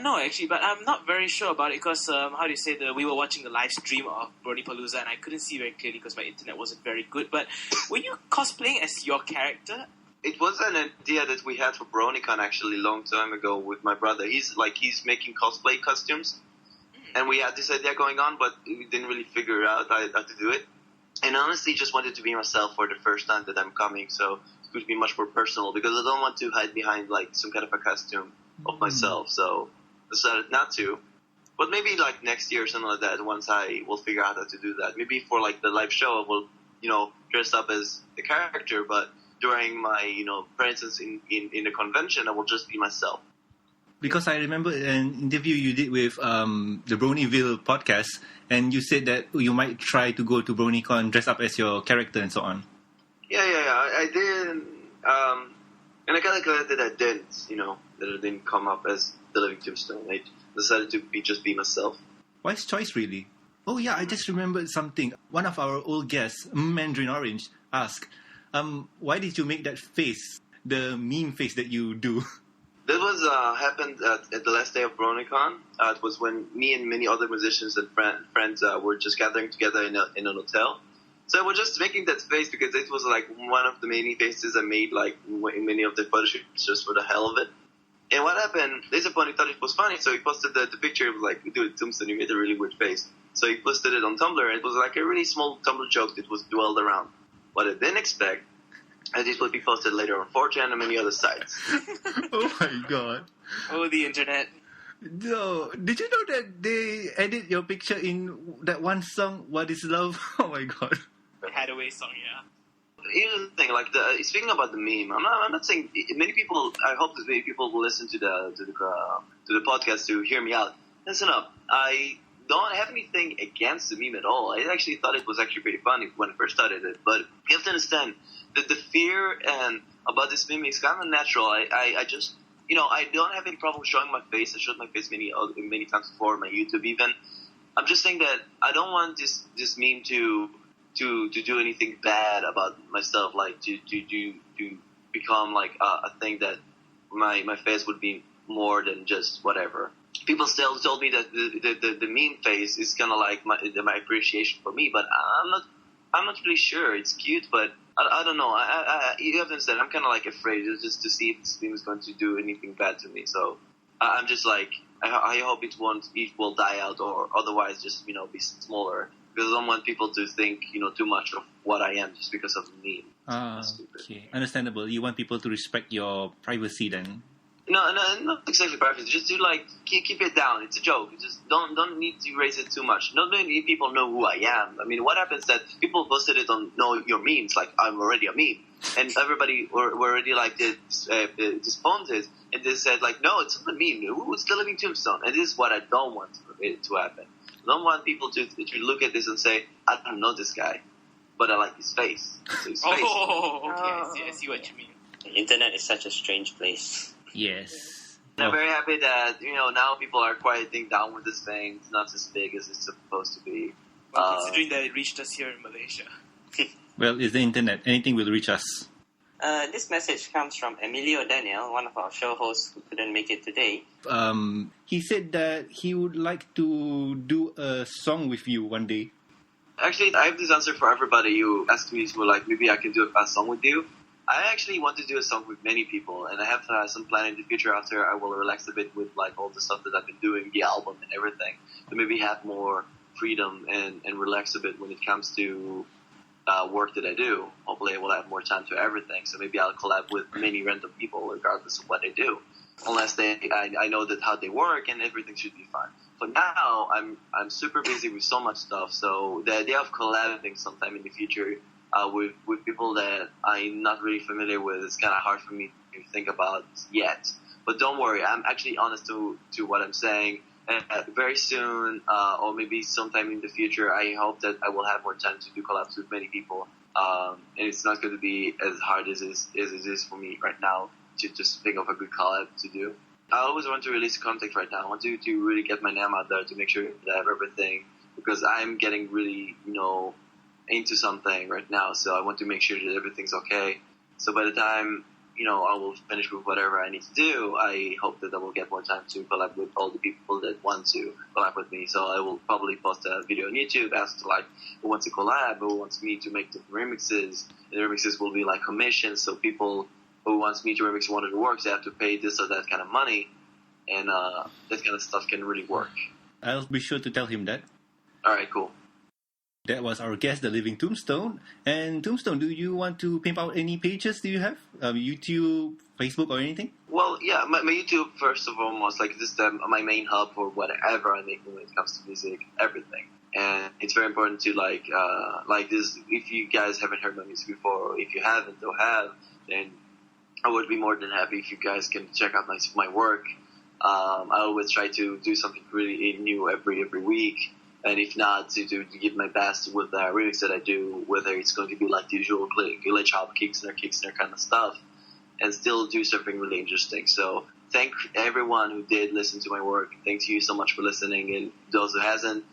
No, actually, but I'm not very sure about it because, we were watching the live stream of Bronypalooza and I couldn't see very clearly because my internet wasn't very good. But were you cosplaying as your character? It was an idea that we had for BroNYCon actually a long time ago with my brother. He's making cosplay costumes, and we had this idea going on, but we didn't really figure out how to do it. And honestly, just wanted to be myself for the first time that I'm coming, so it could be much more personal because I don't want to hide behind some kind of a costume of myself. So I decided not to. But maybe next year or something like that, once I will figure out how to do that. Maybe for the live show, I will dress up as the character, but during my presence in the convention, I will just be myself. Because I remember an interview you did with the Bronyville podcast, and you said that you might try to go to BroNYCon, dress up as your character and so on. Yeah, I did. And I kind of glad that I didn't, that I didn't come up as the Living Tombstone. I decided to just be myself. Wise choice, really. Oh yeah, I just remembered something. One of our old guests, Mandarin Orange, asked, why did you make that face, the meme face that you do? That was happened at the last day of BroNYCon. It was when me and many other musicians and friends were just gathering together in an hotel. So we're just making that space because it was like one of the many faces I made like in many of the photo shoots just for the hell of it. And what happened, there's a pony thought it was funny, so he posted the picture. It was like, dude, Tombstone, you made a really weird face. So he posted it on Tumblr, and it was like a really small Tumblr joke that was dwelled around. What I didn't expect, and this will be posted later on 4chan and many other sites. Oh my god. Oh, the internet. No, did you know that they edit your picture in that one song, What Is Love? Oh my god. Hadaway song, yeah. Here's the thing, like speaking about the meme, I'm not saying many people. I hope that many people will listen to the podcast to hear me out. Listen up, I don't have anything against the meme at all. I actually thought it was actually pretty funny when I first started it. But you have to understand that the fear and about this meme is kind of natural. I just I don't have any problem showing my face. I showed my face many times before on my YouTube even. I'm just saying that I don't want this meme to do anything bad about myself, like to become like a thing that my face would be more than just whatever. People still told me that the meme face is kind of like my appreciation for me, but I'm not really sure. It's cute, but I don't know. You have to understand, I'm kind of like afraid just to see if this meme is going to do anything bad to me. So I'm just like, I hope it will die out, or otherwise just be smaller. Because I don't want people to think, too much of what I am just because of the meme. Okay. Understandable. You want people to respect your privacy then? No, not exactly privacy. Just to keep it down. It's a joke. Just don't need to raise it too much. Not many people know who I am. I mean, what happens that people posted it on your memes, like I'm already a meme, and everybody were already like disposed it, and they said like, no, it's not a meme. It's the Living Tombstone, and this is what I don't want it to happen. I don't want people to look at this and say, I don't know this guy, but I like his face. So his face. Oh, okay. I see what you mean. The internet is such a strange place. Yes. And I'm very happy that, now people are quieting down with this thing. It's not as big as it's supposed to be. Well, considering that it reached us here in Malaysia. Well, it's the internet. Anything will reach us. This message comes from Emilio Danielle, one of our show hosts who couldn't make it today. He said that he would like to do a song with you one day. Actually, I have this answer for everybody who asked me, so like, maybe I can do a song with you. I actually want to do a song with many people, and I have some plan in the future after I will relax a bit with like all the stuff that I've been doing, the album and everything, to maybe have more freedom and relax a bit when it comes to work that I do. Hopefully I will have more time to everything, so maybe I'll collab with many random people regardless of what they do, unless I know that how they work, and everything should be fine. For now, I'm super busy with so much stuff, so the idea of collabing sometime in the future with people that I'm not really familiar with is kind of hard for me to think about yet. But don't worry, I'm actually honest to what I'm saying. Very soon, or maybe sometime in the future, I hope that I will have more time to do collabs with many people. And it's not going to be as hard as it is for me right now to just think of a good collab to do. I always want to release content right now. I want to really get my name out there to make sure that I have everything, because I'm getting really, into something right now. So I want to make sure that everything's okay. So by the time, I will finish with whatever I need to do, I hope that I will get more time to collab with all the people that want to collab with me. So I will probably post a video on YouTube as to who wants to collab, who wants me to make different remixes. And the remixes will be commissions, so people who wants me to remix one of the works, they have to pay this or that kind of money. And that kind of stuff can really work. I'll be sure to tell him that. Alright, cool. That was our guest, the Living Tombstone. And Tombstone, do you want to pimp out any pages do you have? YouTube, Facebook, or anything? Well, yeah, my YouTube, first of all, this is my main hub for whatever I'm making when it comes to music, everything. And it's very important to, like this, if you guys haven't heard my music before, or if you haven't or have, then I would be more than happy if you guys can check out my work. I always try to do something really new every week. And if not, to give my best with the remix that I do, whether it's going to be the usual glitch hop, kicksnare kind of stuff, and still do something really interesting. So thank everyone who did listen to my work. Thank you so much for listening. And those who hasn't,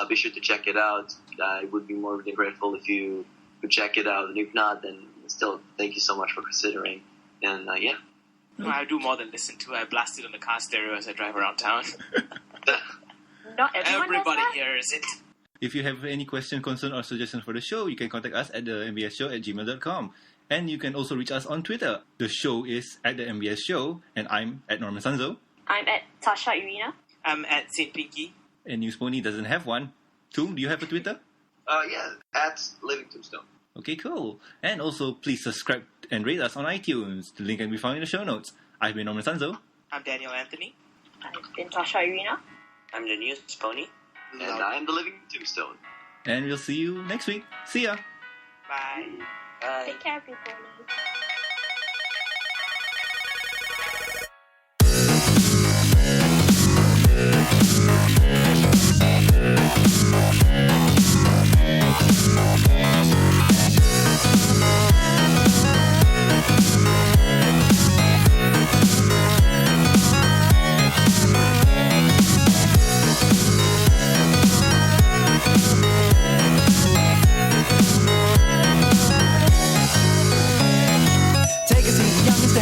be sure to check it out. I would be more than grateful if you could check it out. And if not, then still thank you so much for considering. And yeah. No, I do more than listen to. I blast it on the car stereo as I drive around town. Not everyone Everybody does that. hears it. If you have any question, concern, or suggestion for the show, you can contact us at the mbsshow@gmail.com. And you can also reach us on Twitter. The show is at the MBS Show, and I'm at Norman Sanzo. I'm at Tasha Irina. I'm at St. Pinky. And News Pony doesn't have one. Toom, do you have a Twitter? Yeah, at Living Tombstone. Okay, cool. And also, please subscribe and rate us on iTunes. The link can be found in the show notes. I've been Norman Sanzo. I'm Danielle Anthony. I've been Tasha Irina. I'm the News Pony. And I'm the Living Tombstone. And we'll see you next week. See ya. Bye. Bye. Take care, everybody.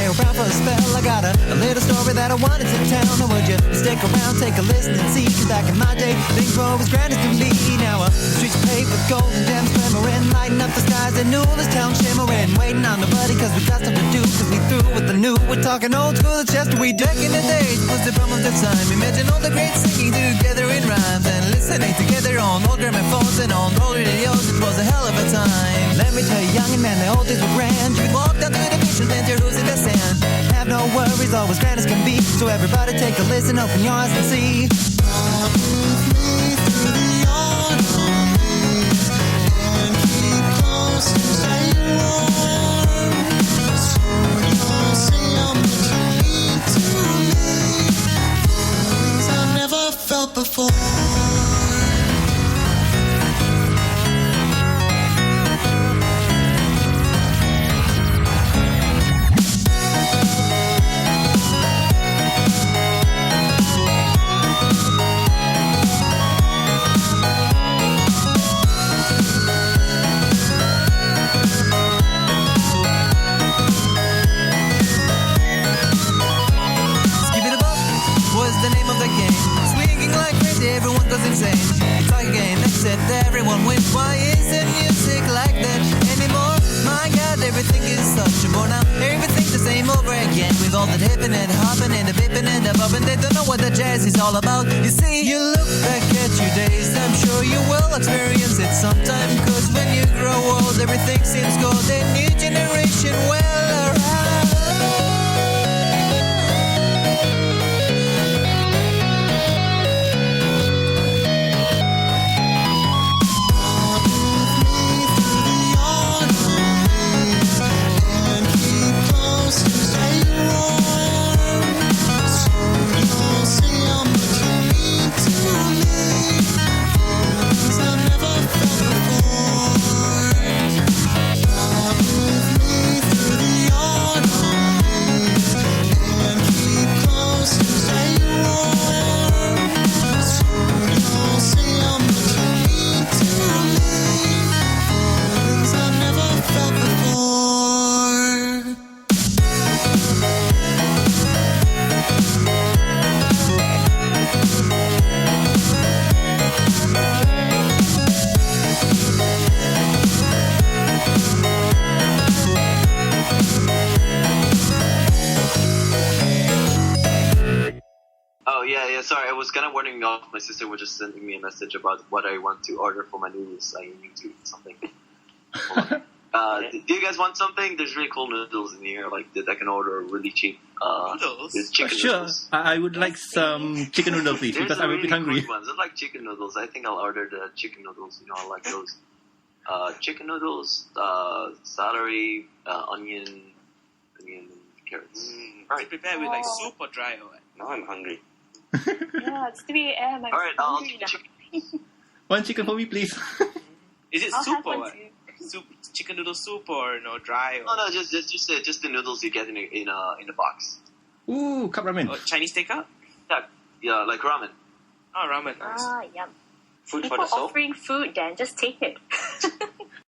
Around for a spell, I got a little story that I wanted to tell. Now would you stick around, take a listen and see? Cause back in my day, things were as grand as can be. Now the streets are paved with gold and gems glimmering, lighting up the skies and Noodles town shimmering. Waiting on nobody cause we got stuff to do. Cause we through with the new, we're talking old school, it's just we back in the days. Was the problem of the time? Imagine all the great singing together in rhymes and listening together on old gramophones and on old radios. It was a hell of a time. Let me tell you, young and man, the old days were grand. You could walk down through the beach and plant your hooves in the sand. Have no worries, always grand as can be. So everybody take a listen, open your eyes and see. Walk with me through the autumn leaves and keep close and stay warm. So you'll see how much you mean to me. Feelings I've never felt before. Everyone goes insane. It's like a game, except everyone wins. Why isn't music like that anymore? My God, everything is such a bore now. Everything's the same over again. With all the hipping and hopping and the bipping and the bobbing. They don't know what the jazz is all about. You see, you look back at your days. I'm sure you will experience it sometime. Cause when you grow old, everything seems cold. A new generation well around. Sorry, I was kind of wondering if my sister was just sending me a message about what I want to order for my noodles. I need to eat something. Do you guys want something? There's really cool noodles in here, like that I can order really cheap. Noodles? There's chicken Sure, noodles. I would like some chicken noodle, please, There's because a I'm a really bit hungry. good ones. I like chicken noodles. I think I'll order the chicken noodles. You know, I like those. Chicken noodles, celery, onion, and carrots. Right. Prepared with like soup or dry or what? Now I'm hungry. Yeah, it's 3 a.m. I'm All right, I'll hungry now. chicken. One chicken for me, please. Is it I'll soup have or one what? too. Soup, chicken noodle soup or dry? Or... No, just the noodles you get in a box. Ooh, cup ramen. Oh, Chinese takeout? Yeah, like ramen. Oh, ramen, nice. Yum. Food People for the soul. offering food, then just take it.